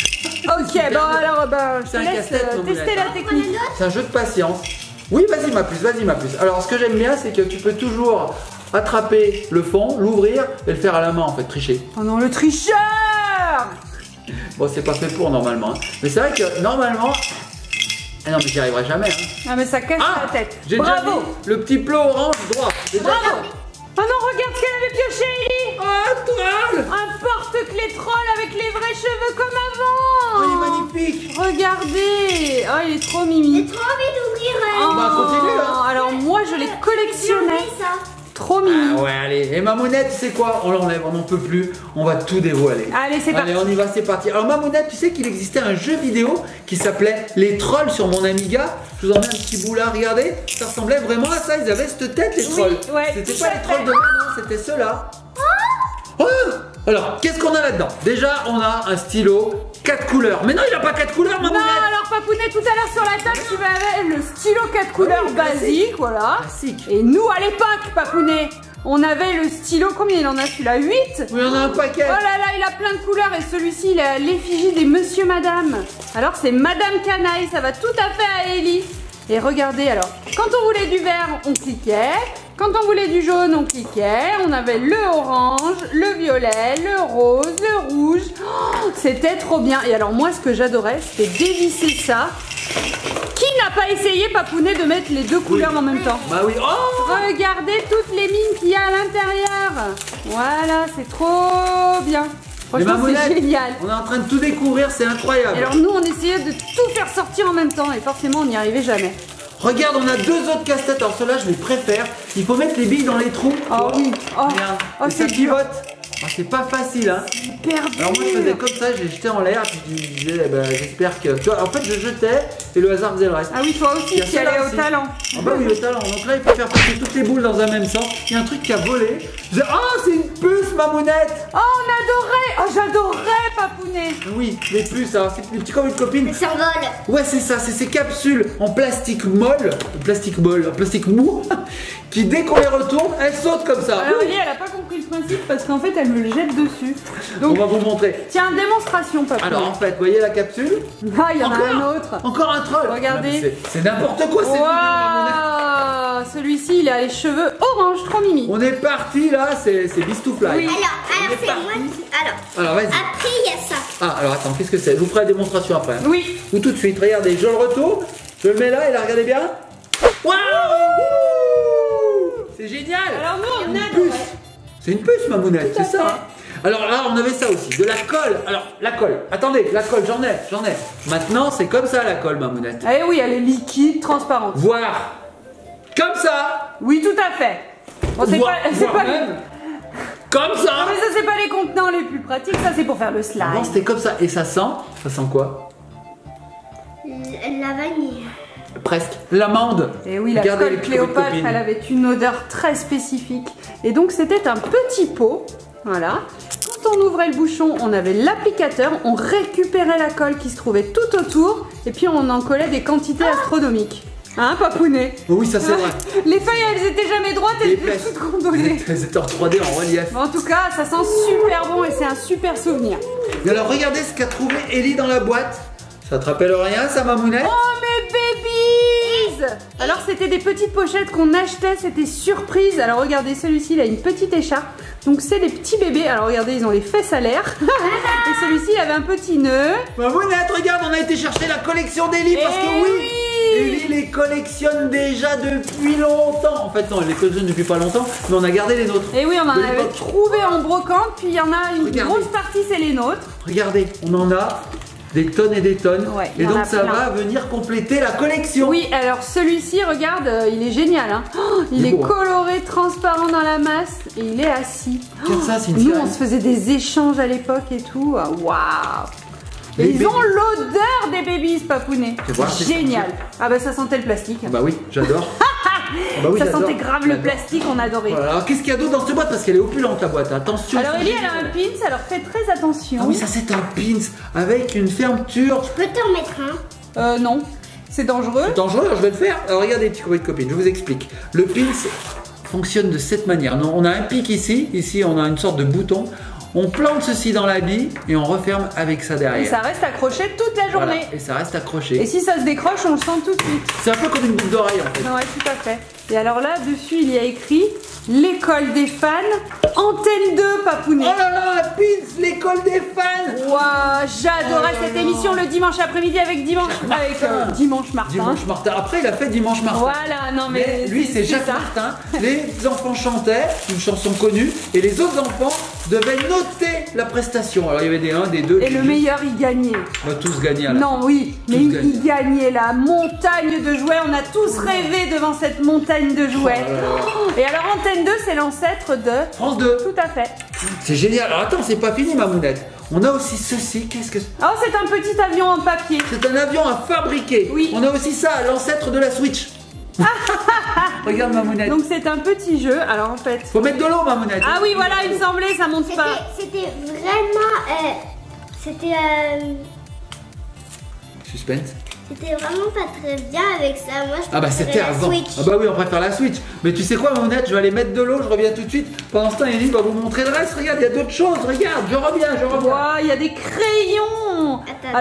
Speaker 2: Ok, bon alors je te
Speaker 1: un
Speaker 2: laisse
Speaker 1: casse-tête,
Speaker 2: tester la technique.
Speaker 1: C'est un jeu de patience. Oui, vas-y ma puce, vas-y ma puce. Alors, ce que j'aime bien, c'est que tu peux toujours attraper le fond, l'ouvrir et le faire à la main, en fait, tricher.
Speaker 2: Oh non, le tricheur!
Speaker 1: Bon, c'est pas fait pour normalement. Hein. Mais c'est vrai que normalement. Ah non, mais j'y arriverai jamais. Hein.
Speaker 2: Ah mais ça casse la tête.
Speaker 1: J'ai déjà
Speaker 2: Bravo!
Speaker 1: mis le petit plot orange droit.
Speaker 2: Bravo! Oh non, regarde ce qu'elle avait pioché, Ellie!
Speaker 1: Oh, toile!
Speaker 2: Un porte-clés troll avec les vrais cheveux comme avant!
Speaker 1: Oh, il est magnifique!
Speaker 2: Regardez! Oh, il est trop mimi!
Speaker 3: J'ai trop envie d'ouvrir.
Speaker 2: Oh,
Speaker 1: Bah, continue, hein.
Speaker 2: Alors moi, je les collectionnais.
Speaker 3: ça.
Speaker 2: Trop mimi!
Speaker 1: Ah ouais, allez. Et Mamounette, tu sais quoi? On l'enlève, on n'en peut plus. On va tout dévoiler.
Speaker 2: Allez, c'est parti!
Speaker 1: Allez, on y va, c'est parti. Alors, Mamounette, tu sais qu'il existait un jeu vidéo qui s'appelait Les Trolls sur mon Amiga. Je vous en mets un petit bout là, regardez. Ça ressemblait vraiment à ça. Ils avaient cette tête, les trolls.
Speaker 2: Ouais,
Speaker 1: c'était
Speaker 2: tout
Speaker 1: pas
Speaker 2: à
Speaker 1: les trolls
Speaker 2: fait.
Speaker 1: de maintenant, c'était ceux-là. Oh, alors, qu'est-ce qu'on a là-dedans? Déjà, on a un stylo 4 couleurs. Mais non, il a pas 4 couleurs,
Speaker 2: Non,
Speaker 1: Mamounette.
Speaker 2: alors Papounet, tout à l'heure sur la table, tu avais le stylo 4 couleurs
Speaker 1: oui,
Speaker 2: basique, voilà.
Speaker 1: Classique.
Speaker 2: Et nous, à l'époque, Papounet, on avait le stylo, combien il en a celui-là? 8?
Speaker 1: Oui, on a un paquet.
Speaker 2: Oh là là, il a plein de couleurs et celui-ci, il a l'effigie des Monsieur Madame. Alors c'est Madame Canaille, ça va tout à fait à Ellie. Et regardez alors, quand on voulait du vert, on cliquait. Quand on voulait du jaune, on cliquait. On avait le orange, le violet, le rose, le rouge. Oh, c'était trop bien. Et alors moi, ce que j'adorais, c'était dévisser ça. Qui n'a pas essayé, Papounet, de mettre les deux couleurs en même temps?
Speaker 1: Bah oui. Oh,
Speaker 2: Regardez toutes les mines qu'il y a à l'intérieur. Voilà, c'est trop bien.
Speaker 1: les
Speaker 2: Franchement, c'est
Speaker 1: Mamounettes,
Speaker 2: génial.
Speaker 1: on est en train de tout découvrir, c'est incroyable.
Speaker 2: Et alors nous, on essayait de tout faire sortir en même temps et forcément, on n'y arrivait jamais.
Speaker 1: Regarde, on a 2 autres casse-têtes. Alors ceux-là, je les préfère. Il faut mettre les billes dans les trous.
Speaker 2: Oh oui. Oh,
Speaker 1: Regarde.
Speaker 2: oh,
Speaker 1: Et ça
Speaker 2: c'est dur.
Speaker 1: pivote. Ah, c'est pas facile, hein.
Speaker 2: Hyper
Speaker 1: Alors moi, je faisais
Speaker 2: dur.
Speaker 1: comme ça, je les jetais en l'air, puis je disais, eh ben, j'espère que. Tu vois, en fait, je jetais et le hasard faisait le reste.
Speaker 2: Ah oui, toi aussi,
Speaker 1: Il y a
Speaker 2: tu
Speaker 1: celle-là
Speaker 2: allais au
Speaker 1: aussi.
Speaker 2: talent.
Speaker 1: Ah bah oui, le talent. Donc là, il faut faire passer toutes les boules dans un même sens. Il y a un truc qui a volé. Je disais, oh, c'est une puce, Mamounette.
Speaker 2: Oh, on adorait. Oh, j'adorais, Papounet.
Speaker 1: Oui, les puces, alors c'est des petits comme une copine.
Speaker 3: Ça s'envole.
Speaker 1: Ouais, c'est ça, c'est ces capsules en plastique molle, plastique mou, qui dès qu'on les retourne, elles sautent comme ça.
Speaker 2: Alors Ellie, elle a pas compris le principe parce qu'en fait, elle me le jette dessus.
Speaker 1: On
Speaker 2: Donc,
Speaker 1: va vous montrer.
Speaker 2: tiens, démonstration, Papounet.
Speaker 1: Alors en fait, vous voyez la capsule?
Speaker 2: Ah, il y en a un autre.
Speaker 1: Encore un troll.
Speaker 2: Regardez.
Speaker 1: Ah, mais c'est n'importe quoi, c'est vidéo, Mamounette.
Speaker 2: Waouh, celui-ci, il a les cheveux orange, trop mimi.
Speaker 1: On est parti là, c'est Beast to Fly.
Speaker 2: Oui.
Speaker 3: Alors c'est moi qui... Alors,
Speaker 1: Alors vas-y.
Speaker 3: après, il y a ça.
Speaker 1: Ah, alors attends, qu'est-ce que c'est? Je vous ferai la démonstration après.
Speaker 2: Oui.
Speaker 1: Ou tout de suite, regardez, je le retourne, je le mets là et là, regardez bien. Waouh! C'est génial!
Speaker 2: Alors nous, on
Speaker 1: Une
Speaker 2: adorait.
Speaker 1: puce. C'est une puce, Mamounette,
Speaker 2: Tout à
Speaker 1: c'est ça.
Speaker 2: fait.
Speaker 1: Hein. Alors là, on avait ça aussi, de la colle. Alors, la colle, attendez, la colle, j'en ai. Maintenant, c'est comme ça la colle, Mamounette.
Speaker 2: Eh oui, elle est liquide, transparente.
Speaker 1: Voir comme ça.
Speaker 2: Oui, tout à fait. Bon, c'est
Speaker 1: Voir-
Speaker 2: pas, c'est
Speaker 1: voir
Speaker 2: pas
Speaker 1: même comme
Speaker 2: Non,
Speaker 1: ça.
Speaker 2: mais ça, c'est pas les contenants les plus pratiques, ça, c'est pour faire le slime.
Speaker 1: Avant, c'était comme ça. Et ça sent quoi?
Speaker 3: La vanille.
Speaker 1: Presque. L'amande.
Speaker 2: Et oui, la
Speaker 1: Regardez les
Speaker 2: colle
Speaker 1: petites
Speaker 2: Cléopâtre,
Speaker 1: copines.
Speaker 2: elle avait une odeur très spécifique. Et donc, c'était un petit pot, voilà. Quand on ouvrait le bouchon, on avait l'applicateur, on récupérait la colle qui se trouvait tout autour et puis on en collait des quantités astronomiques. Hein, Papounet?
Speaker 1: Oui, ça c'est vrai.
Speaker 2: Les feuilles, elles étaient jamais droites, elles étaient toutes gondolées.
Speaker 1: Elles étaient en 3D, en relief.
Speaker 2: Bon, en tout cas, ça sent super bon et c'est un super souvenir.
Speaker 1: Mais alors, regardez ce qu'a trouvé Ellie dans la boîte. Ça te rappelle rien, ça, Mamounette?
Speaker 2: Oh, mes babies! Alors, c'était des petites pochettes qu'on achetait, c'était surprise. Alors, regardez, celui-ci, il a une petite écharpe. Donc, c'est des petits bébés. Alors, regardez, ils ont les fesses à l'air. Et celui-ci, il avait un petit nœud.
Speaker 1: Mamounette, regarde, on a été chercher la collection d'Ellie parce que oui, Ellie les collectionne déjà depuis longtemps. En fait, non, elle les collectionne depuis pas longtemps, mais on a gardé les nôtres.
Speaker 2: Et oui, on en avait trouvé en brocante, puis il y en a une grosse partie, c'est les nôtres.
Speaker 1: Regardez, on en a des tonnes et des tonnes.
Speaker 2: Ouais,
Speaker 1: et donc ça va venir compléter la collection.
Speaker 2: Oui, alors celui-ci, regarde, il est génial. Hein. Oh, il est
Speaker 1: beau,
Speaker 2: coloré, transparent dans la masse et il est assis.
Speaker 1: Regarde ça, c'est une
Speaker 2: Nous,
Speaker 1: sirène.
Speaker 2: on se faisait des échanges à l'époque et tout. Waouh! Et ils ont l'odeur des babies, Papounet. C'est génial. Ah bah ça sentait le plastique.
Speaker 1: Bah oui, j'adore. Bah oui,
Speaker 2: ça sentait grave le plastique, on adorait.
Speaker 1: Voilà. Alors qu'est-ce qu'il y a d'autre dans cette boîte? Parce qu'elle est opulente la boîte, attention.
Speaker 2: Alors Ellie, elle a un pins, alors fais très attention.
Speaker 1: Ah oui, ça c'est un pins avec une fermeture.
Speaker 3: Je peux t'en mettre un?
Speaker 2: Non, c'est dangereux.
Speaker 1: C'est dangereux, alors je vais le faire. Alors regardez, petits copains de copines, je vous explique. Le pins fonctionne de cette manière. On a un pic ici, on a une sorte de bouton. On plante ceci dans la bille et on referme avec ça derrière.
Speaker 2: Et ça reste accroché toute la journée.
Speaker 1: Voilà, et ça reste accroché.
Speaker 2: Et si ça se décroche, on le sent tout de suite.
Speaker 1: C'est un peu comme une boucle d'oreille en fait.
Speaker 2: Ouais, tout à fait. Et alors là, dessus, il y a écrit l'école des fans, antenne 2, Papounet.
Speaker 1: Oh là là, pins, l'école des fans.
Speaker 2: Waouh, j'adorais cette émission le dimanche après-midi avec Dimanche Martin.
Speaker 1: Dimanche Martin. Après, il a fait Dimanche Martin.
Speaker 2: Voilà, non mais
Speaker 1: lui, c'est Jacques Martin. Les enfants chantaient une chanson connue et les autres enfants devaient noter la prestation. Alors, il y avait des 1, des 2.
Speaker 2: Et le meilleur, il gagnait.
Speaker 1: On a tous gagné à la
Speaker 2: Non, oui, mais
Speaker 1: tous
Speaker 2: il gagnait la montagne de jouets. On a tous rêvé devant cette montagne de jouets. Et alors, Antenne 2, c'est l'ancêtre de
Speaker 1: France 2.
Speaker 2: Tout à fait.
Speaker 1: C'est génial. Alors, attends, c'est pas fini, Mamounette. On a aussi ceci. Qu'est-ce que c'est?
Speaker 2: Oh, c'est un petit avion en papier.
Speaker 1: C'est un avion à fabriquer.
Speaker 2: Oui.
Speaker 1: On a aussi ça, l'ancêtre de la Switch. Regarde, Mamounette.
Speaker 2: Donc, c'est un petit jeu. Alors, en fait.
Speaker 1: Faut mettre de l'eau, Mamounette.
Speaker 2: Ah oui, voilà, il me semblait, ça monte pas.
Speaker 3: C'était vraiment.
Speaker 1: Suspense.
Speaker 3: C'était vraiment pas très bien avec ça. Moi, je
Speaker 1: Ah bah
Speaker 3: préférais
Speaker 1: c'était
Speaker 3: la
Speaker 1: avant.
Speaker 3: Switch.
Speaker 1: Ah bah oui, on préfère la Switch. Mais tu sais quoi, Mamounette, je vais aller mettre de l'eau, je reviens tout de suite. Pendant ce temps, Ellie va vous montrer le reste. Regarde, il y a d'autres choses. Regarde, je reviens.
Speaker 2: Waouh, il y a des crayons.
Speaker 3: Attends.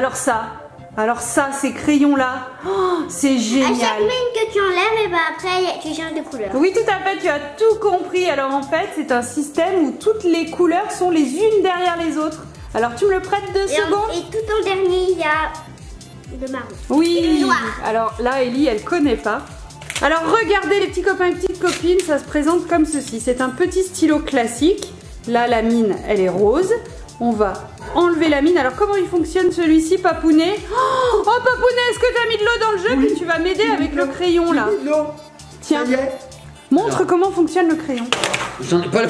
Speaker 2: Alors ça, ces crayons-là, oh, c'est
Speaker 3: À
Speaker 2: génial.
Speaker 3: chaque ligne que tu enlèves, et bah après, tu changes de couleur.
Speaker 2: Oui, tout à fait, tu as tout compris. Alors en fait, c'est un système où toutes les couleurs sont les unes derrière les autres. Alors tu me le prêtes 2 secondes?
Speaker 3: Et tout en dernier, il y a le marron.
Speaker 2: Oui.
Speaker 3: Et le noir.
Speaker 2: Alors là, Ellie, elle connaît pas. Alors regardez les petits copains et petites copines, ça se présente comme ceci. C'est un petit stylo classique. Là, la mine, elle est rose. On va enlever la mine. Alors comment il fonctionne celui-ci, Papounet? Oh Papounet, est-ce que tu as mis de l'eau dans le jeu?
Speaker 1: Oui.
Speaker 2: Puis tu vas m'aider avec le crayon là.
Speaker 1: De l'eau.
Speaker 2: Tiens,
Speaker 1: Ça y est.
Speaker 2: montre
Speaker 1: Alors.
Speaker 2: comment fonctionne le crayon.
Speaker 1: J'en ai pas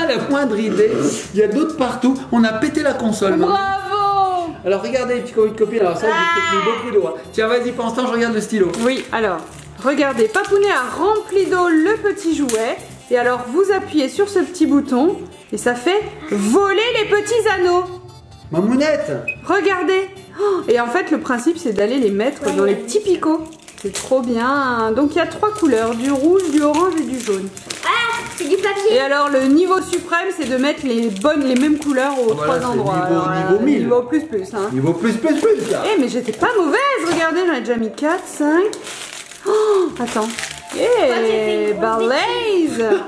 Speaker 1: la moindre idée. Il y a d'autres partout. On a pété la console.
Speaker 2: Bravo!
Speaker 1: Alors regardez les petits copines. Alors ça, j'ai peut-être mis beaucoup d'eau. Hein. Tiens, vas-y, pendant ce temps, je regarde le stylo.
Speaker 2: Oui, alors, regardez, Papounet a rempli d'eau le petit jouet. Et alors, vous appuyez sur ce petit bouton et ça fait voler les petits anneaux.
Speaker 1: Mamounette.
Speaker 2: Regardez. Oh, et en fait, le principe, c'est d'aller les mettre dans les petits picots. C'est trop bien. Donc, il y a 3 couleurs, du rouge, du orange et du jaune.
Speaker 3: Ah, c'est du papier.
Speaker 2: Et alors, le niveau suprême, c'est de mettre les mêmes couleurs aux
Speaker 1: Voilà,
Speaker 2: 3
Speaker 1: c'est
Speaker 2: endroits.
Speaker 1: niveau-
Speaker 2: Alors,
Speaker 1: niveau 1000.
Speaker 2: Niveau plus, hein.
Speaker 1: Niveau plus, là.
Speaker 2: Eh, mais j'étais pas mauvaise. Regardez, j'en ai déjà mis 4, 5. Oh, attends.
Speaker 3: fait
Speaker 2: Eh,
Speaker 3: une grosse
Speaker 2: Balaise.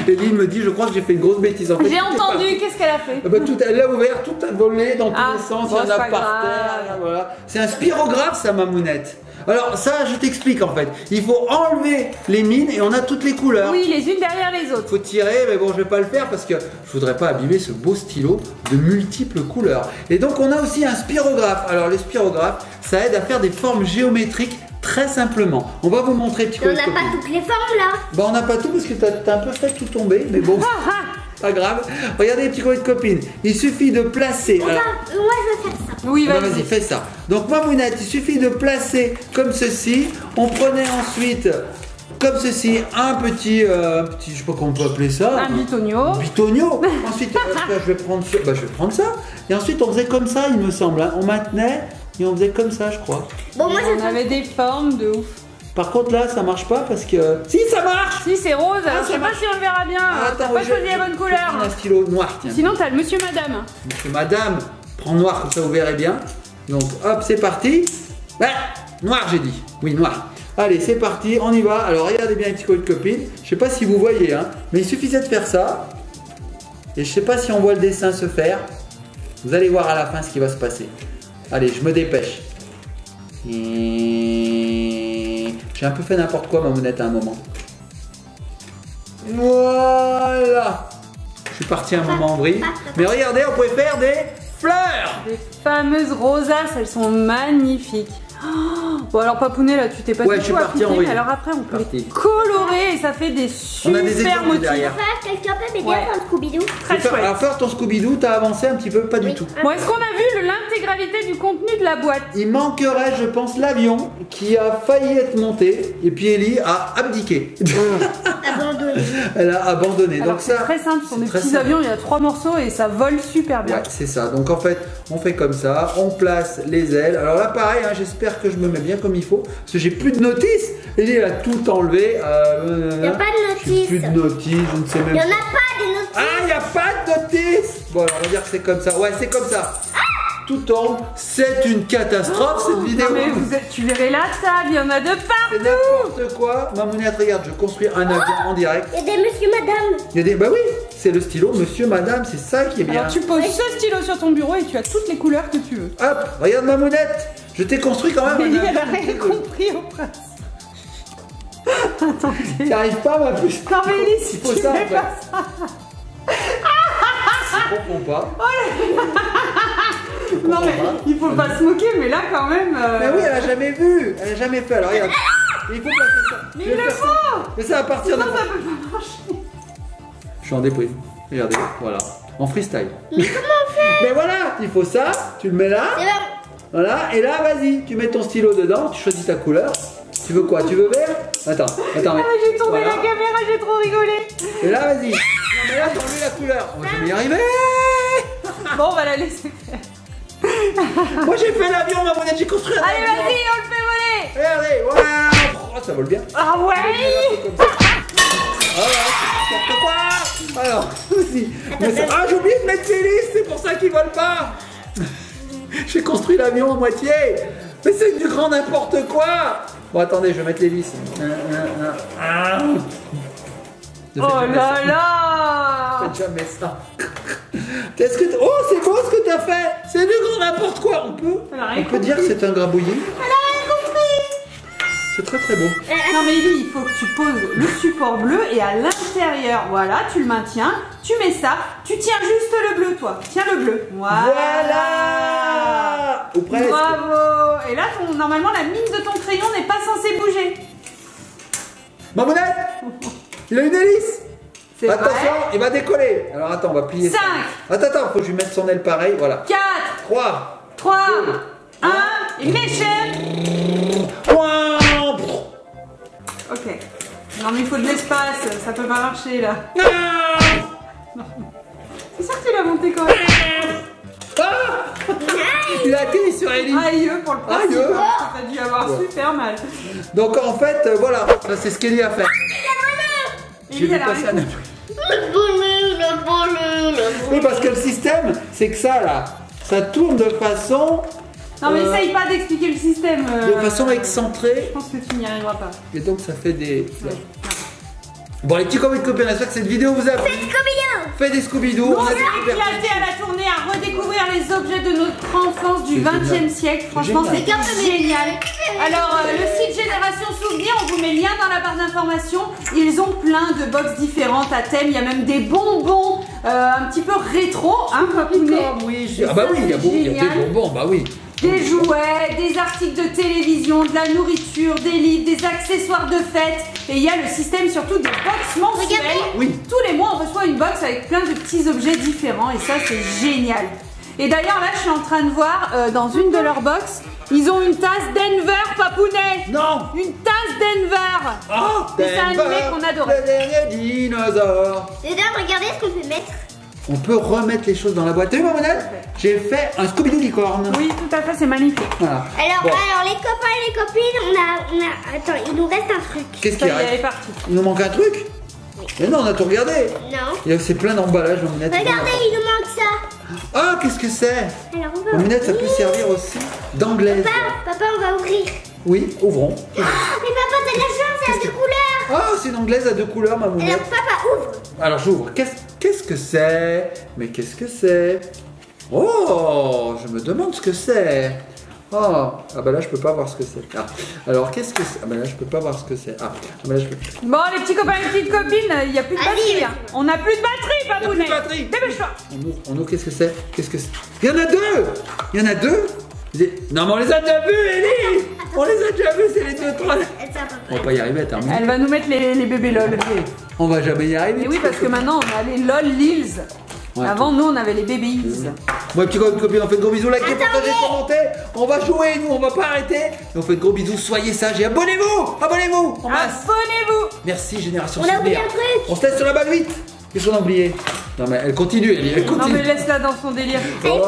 Speaker 1: Ellie me dit, je crois que j'ai fait une grosse bêtise. En fait,
Speaker 2: J'ai
Speaker 1: tout est
Speaker 2: entendu,
Speaker 1: parti.
Speaker 2: qu'est-ce qu'elle a fait?
Speaker 1: Ah bah, tout, elle l'a ouvert, tout a volé dans tous
Speaker 2: Ah,
Speaker 1: les sens,
Speaker 2: bon,
Speaker 1: il y en
Speaker 2: c'est
Speaker 1: a
Speaker 2: pas
Speaker 1: par
Speaker 2: grave.
Speaker 1: terre, voilà. C'est un spirographe ça, Mamounette. Alors ça, je t'explique en fait. Il faut enlever les mines et on a toutes les couleurs.
Speaker 2: Oui, les unes derrière les autres.
Speaker 1: Faut tirer, mais bon, je vais pas le faire parce que je voudrais pas abîmer ce beau stylo de multiples couleurs. Et donc on a aussi un spirographe. Alors le spirographe, ça aide à faire des formes géométriques très simplement. On va vous montrer, petit
Speaker 3: On n'a
Speaker 1: copine.
Speaker 3: pas toutes les formes là.
Speaker 1: Bah on n'a pas tout parce que t'as un peu fait tout tomber, mais bon, pas grave. Regardez les petits copines, il suffit de placer.
Speaker 3: Moi,
Speaker 1: Alors,
Speaker 3: je veux faire ça.
Speaker 2: Oui,
Speaker 1: ah bah,
Speaker 2: vas-y.
Speaker 1: vas-y, fais ça. Donc Mamounette, il suffit de placer comme ceci. On prenait ensuite comme ceci, un petit, je sais pas comment on peut appeler ça.
Speaker 2: Un bitonio.
Speaker 1: Bitonio. Ensuite, je vais prendre ça. Bah, je vais prendre ça. Et ensuite, on faisait comme ça, il me semble. Hein. On maintenait et on faisait comme ça, je crois.
Speaker 3: Bon, moi,
Speaker 2: On avait des formes de ouf.
Speaker 1: Par contre, là, ça marche pas parce que. Si, ça marche!
Speaker 2: Si, c'est rose.
Speaker 1: Ah,
Speaker 2: je sais pas si on le verra bien. T'as
Speaker 1: Attends,
Speaker 2: pas
Speaker 1: oui,
Speaker 2: choisi la bonne
Speaker 1: je
Speaker 2: couleur.
Speaker 1: prends un stylo noir, tiens.
Speaker 2: Sinon, t'as le monsieur madame.
Speaker 1: Monsieur, madame, prends noir, comme ça vous verrez bien. Donc, hop, c'est parti. Ah, noir, j'ai dit. Oui, noir. Allez, c'est parti, on y va. Alors, regardez bien les petits colis de copines. Je sais pas si vous voyez, hein, mais il suffisait de faire ça. Et je sais pas si on voit le dessin se faire. Vous allez voir à la fin ce qui va se passer. Allez, je me dépêche. J'ai un peu fait n'importe quoi, Mamounette, à un moment. Voilà. Je suis parti un moment en vrille. Mais regardez, on pouvait faire des fleurs.
Speaker 2: Les fameuses rosasses, elles sont magnifiques. Oh, bon alors Papounet là tu t'es pas
Speaker 1: Ouais,
Speaker 2: du
Speaker 1: je suis
Speaker 2: tout
Speaker 1: parti
Speaker 2: appliqué,
Speaker 1: en vrille.
Speaker 2: mais alors après on peut
Speaker 1: Parti.
Speaker 2: les colorer et ça fait des
Speaker 1: On a des
Speaker 2: super
Speaker 1: exemples
Speaker 2: motifs.
Speaker 1: derrière.
Speaker 3: Quelqu'un peut m'aider
Speaker 2: Ouais.
Speaker 3: à faire le Scooby-Doo?
Speaker 2: Très chouette.
Speaker 1: Alors faire ton Scooby-Doo, t'as avancé un petit peu, pas du tout.
Speaker 2: Bon, est-ce qu'on a vu l'intégralité du contenu de la boîte?
Speaker 1: Il manquerait, je pense, l'avion qui a failli être monté et puis Ellie a abdiqué.
Speaker 3: Abandonné.
Speaker 1: Elle a abandonné.
Speaker 2: Alors
Speaker 1: Donc
Speaker 2: c'est
Speaker 1: ça,
Speaker 2: très simple, ce sont
Speaker 1: c'est
Speaker 2: des
Speaker 1: très
Speaker 2: petits
Speaker 1: simple.
Speaker 2: avions, il y a 3 morceaux et ça vole super bien.
Speaker 1: Ouais, c'est ça. Donc en fait, on fait comme ça, on place les ailes. Alors là, pareil, hein, j'espère que je me mets bien comme il faut, parce que j'ai plus de notices. Ellie, elle a tout enlevé.
Speaker 3: Il n'y a pas de
Speaker 1: J'ai
Speaker 3: notice.
Speaker 1: plus de notices, je ne sais même
Speaker 3: Il n'y en
Speaker 1: pas.
Speaker 3: a pas des notices.
Speaker 1: Ah, il n'y a pas de notices. Bon, alors on va dire que c'est comme ça. Ouais, c'est comme ça. Tout tombe. C'est une catastrophe cette vidéo.
Speaker 2: Non mais tu verrais la table, il y en a de
Speaker 1: C'est
Speaker 2: partout.
Speaker 1: n'importe quoi. Mamounette, regarde, je construis un avion en direct.
Speaker 3: Il y a des monsieur, madame.
Speaker 1: Il y a des. Bah oui, c'est le stylo, monsieur, madame, c'est ça qui est bien.
Speaker 2: Alors tu poses ce stylo sur ton bureau et tu as toutes les couleurs que tu veux.
Speaker 1: Hop, regarde Mamounette. Je t'ai construit quand même
Speaker 2: Mélie,
Speaker 1: un
Speaker 2: elle a
Speaker 1: avion.
Speaker 2: rien compris au principe. Attendez.
Speaker 1: T'arrives pas, ma puce.
Speaker 2: Non mais Mélie, si
Speaker 1: Il faut
Speaker 2: tu
Speaker 1: ça, en
Speaker 2: fais
Speaker 1: fait.
Speaker 2: pas ça.
Speaker 1: Je comprends pas.
Speaker 2: Non mais il faut pas se moquer, mais là quand même.
Speaker 1: Mais oui, elle a jamais vu. Elle a jamais fait. Alors regarde. Il faut placer ça.
Speaker 2: Mais
Speaker 1: Je
Speaker 2: il
Speaker 1: vais
Speaker 2: le
Speaker 1: faire ça.
Speaker 2: faut.
Speaker 1: Mais ça va partir de.
Speaker 2: Sinon ça peut pas marcher.
Speaker 1: Je suis en déprime. Regardez, voilà. En freestyle. Mais comment on fait? Mais voilà, il faut ça. Tu le mets là.
Speaker 3: C'est bon.
Speaker 1: Voilà, et là, vas-y, tu mets ton stylo dedans, tu choisis ta couleur. Tu veux quoi? Tu veux vert? Attends.
Speaker 2: Ah, j'ai tourné
Speaker 1: Voilà.
Speaker 2: la caméra, j'ai trop rigolé.
Speaker 1: Et là, vas-y. Non, mais là, t'as enlevé la couleur. Oh, je vais y arriver.
Speaker 2: Bon, on va la laisser faire.
Speaker 1: Moi, j'ai fait l'avion, ma monnaie, j'ai construit un
Speaker 2: Allez,
Speaker 1: avion.
Speaker 2: vas-y, on le fait voler.
Speaker 1: Regardez, voilà. Oh, ça vole bien.
Speaker 2: Ah ouais.
Speaker 1: Comme ça. Voilà, n'importe quoi. Alors, aussi. Ah, j'ai oublié de mettre ces listes, c'est pour ça qu'ils volent pas. J'ai construit l'avion à moitié. Mais c'est du grand n'importe quoi. Bon, attendez, je vais mettre les listes. Ah. Ne faites
Speaker 2: Oh
Speaker 1: jamais
Speaker 2: là
Speaker 1: ça.
Speaker 2: là.
Speaker 1: Faites jamais ça. Est-ce que oh, c'est beau ce que t'as fait. C'est du grand n'importe quoi.
Speaker 2: Elle a rien
Speaker 1: On peut dire que c'est un grabouillis.
Speaker 3: Elle a rien compris.
Speaker 1: C'est très très beau.
Speaker 2: Non mais Ellie, il faut que tu poses le support bleu et à l'intérieur, voilà, tu le maintiens, tu mets ça, tu tiens juste le bleu toi, tiens le bleu.
Speaker 1: Voilà. Ou presque.
Speaker 2: Bravo. Et là, normalement, la mine de ton crayon n'est pas censée bouger.
Speaker 1: Mamounette, il a une hélice.
Speaker 2: C'est
Speaker 1: Attention,
Speaker 2: vrai.
Speaker 1: il va décoller. Alors attends, on va plier ça.
Speaker 2: 5.
Speaker 1: Attends, faut que je lui mette son aile pareil, voilà.
Speaker 2: 4,
Speaker 1: 3.
Speaker 2: 3, 1, ignition. Ok. Non mais il faut de l'espace, ça peut pas marcher là. C'est sûr que tu l'as monté quand même.
Speaker 1: Il a atterri sur Ellie.
Speaker 2: Aïe pour le principe.
Speaker 1: Aïe.
Speaker 2: Ça a dû avoir
Speaker 1: Ouais.
Speaker 2: super mal.
Speaker 1: Donc en fait, voilà, ça c'est ce qu'Ellie a fait. J'ai
Speaker 2: Ellie,
Speaker 1: vu
Speaker 2: elle a
Speaker 1: passer
Speaker 2: rien
Speaker 1: un Oui, parce que le système, c'est que ça là, ça tourne de façon
Speaker 2: Non mais essaye pas d'expliquer le système.
Speaker 1: de façon excentrée.
Speaker 2: Je pense que tu n'y arriveras pas.
Speaker 1: Et donc ça fait des.
Speaker 2: Ouais.
Speaker 1: Bon, les petits copains de copains, j'espère que cette vidéo vous a plu. Faites des Scooby-Doo.
Speaker 2: On
Speaker 1: a
Speaker 2: s'est
Speaker 1: des super
Speaker 2: éclaté à la tournée à redécouvrir les objets de notre enfance du
Speaker 1: C'est
Speaker 2: 20e
Speaker 1: génial.
Speaker 2: siècle. Franchement,
Speaker 1: génial.
Speaker 2: c'était génial. Alors, le site Génération Souvenir, on vous met le lien dans la barre d'informations. Ils ont plein de box différentes à thème. Il y a même des bonbons un petit peu rétro, hein, Papounet.
Speaker 1: Oui,
Speaker 2: Et
Speaker 1: ah bah
Speaker 2: ça,
Speaker 1: oui, il y a
Speaker 2: c'est
Speaker 1: beaucoup, il y a des
Speaker 2: génial.
Speaker 1: bonbons, bah oui.
Speaker 2: Des jouets, des articles de télévision, de la nourriture, des livres, des accessoires de fête. Et il y a le système surtout des box mensuelles.
Speaker 1: Oui.
Speaker 2: Tous les mois, on reçoit une box avec plein de petits objets différents et ça, c'est génial. Et d'ailleurs, là, je suis en train de voir dans une de leurs box, ils ont une tasse Denver, Papounet.
Speaker 1: Non.
Speaker 2: Une tasse Denver.
Speaker 1: Oh,
Speaker 2: C'est un animé qu'on adorait.
Speaker 1: Le dernier dinosaure.
Speaker 3: Dedans, regardez ce qu'on peut mettre.
Speaker 1: On peut remettre les choses dans la boîte. T'as vu, mamonette? J'ai fait un Scooby-Doo licorne.
Speaker 2: Oui, tout à fait, c'est magnifique.
Speaker 1: Voilà.
Speaker 3: Alors,
Speaker 1: Bon.
Speaker 3: alors, les copains et les copines, on a... Attends, il nous reste un truc.
Speaker 1: Qu'est-ce
Speaker 2: Ça
Speaker 1: qu'il
Speaker 2: y est, elle est
Speaker 1: reste?
Speaker 2: partie.
Speaker 1: Il nous manque un truc? Mais non, on a tout regardé.
Speaker 3: Non.
Speaker 1: C'est plein d'emballages, mamonette.
Speaker 3: Regardez, il nous manque ça.
Speaker 1: Ah, qu'est-ce que c'est?
Speaker 3: Alors, on va
Speaker 1: Mamonette, ça peut
Speaker 3: ouvrir.
Speaker 1: servir aussi d'anglaise.
Speaker 3: Papa, on va ouvrir.
Speaker 1: Oui, ouvrons.
Speaker 3: Mais papa, t'as de la chance, c'est à deux couleurs.
Speaker 1: Ah, c'est une anglaise à 2 couleurs, mamonette.
Speaker 3: Alors, papa, ouvre.
Speaker 1: Alors j'ouvre. Qu'est-ce que c'est? Mais qu'est-ce que c'est? Oh, je me demande ce que c'est. Oh, ah bah là je peux pas voir ce que c'est. Ah, alors qu'est-ce que c'est? Ah bah là je peux pas voir ce que c'est. Ah bah là je peux.
Speaker 2: Bon, les petits copains et les petites copines, il n'y a plus de
Speaker 3: Allez,
Speaker 2: batterie. Hein. On n'a plus de batterie,
Speaker 1: Il y a plus
Speaker 2: Papounet.
Speaker 1: de batterie.
Speaker 2: Dépêche-toi.
Speaker 1: On ouvre, qu'est-ce que c'est? Qu'est-ce que c'est? Il y en a deux. Il y en a deux. Non mais on les a déjà vus, Ellie. On les a déjà vus, c'est les deux trois. On va pas y arriver à terminer.
Speaker 2: Elle va nous mettre les bébés LOL.
Speaker 1: On va jamais y arriver.
Speaker 2: Et oui, parce que maintenant on a les LOL Lils.
Speaker 1: Ouais.
Speaker 2: Avant, nous on avait les babies.
Speaker 1: Moi, petit copine, on fait de gros bisous, likez, partagez, commentez. On va jouer, nous, on va pas arrêter. Et on fait de gros bisous, soyez sages et abonnez-vous. Abonnez-vous. On passe.
Speaker 2: Abonnez-vous.
Speaker 1: Merci, Génération
Speaker 3: On a oublié
Speaker 1: Souvenir.
Speaker 3: un truc.
Speaker 1: On se laisse sur la balle vite. Qu'est-ce qu'on a oublié? Non, mais elle continue, elle
Speaker 2: Non
Speaker 1: continue.
Speaker 2: mais laisse-la dans son délire.
Speaker 1: Oh.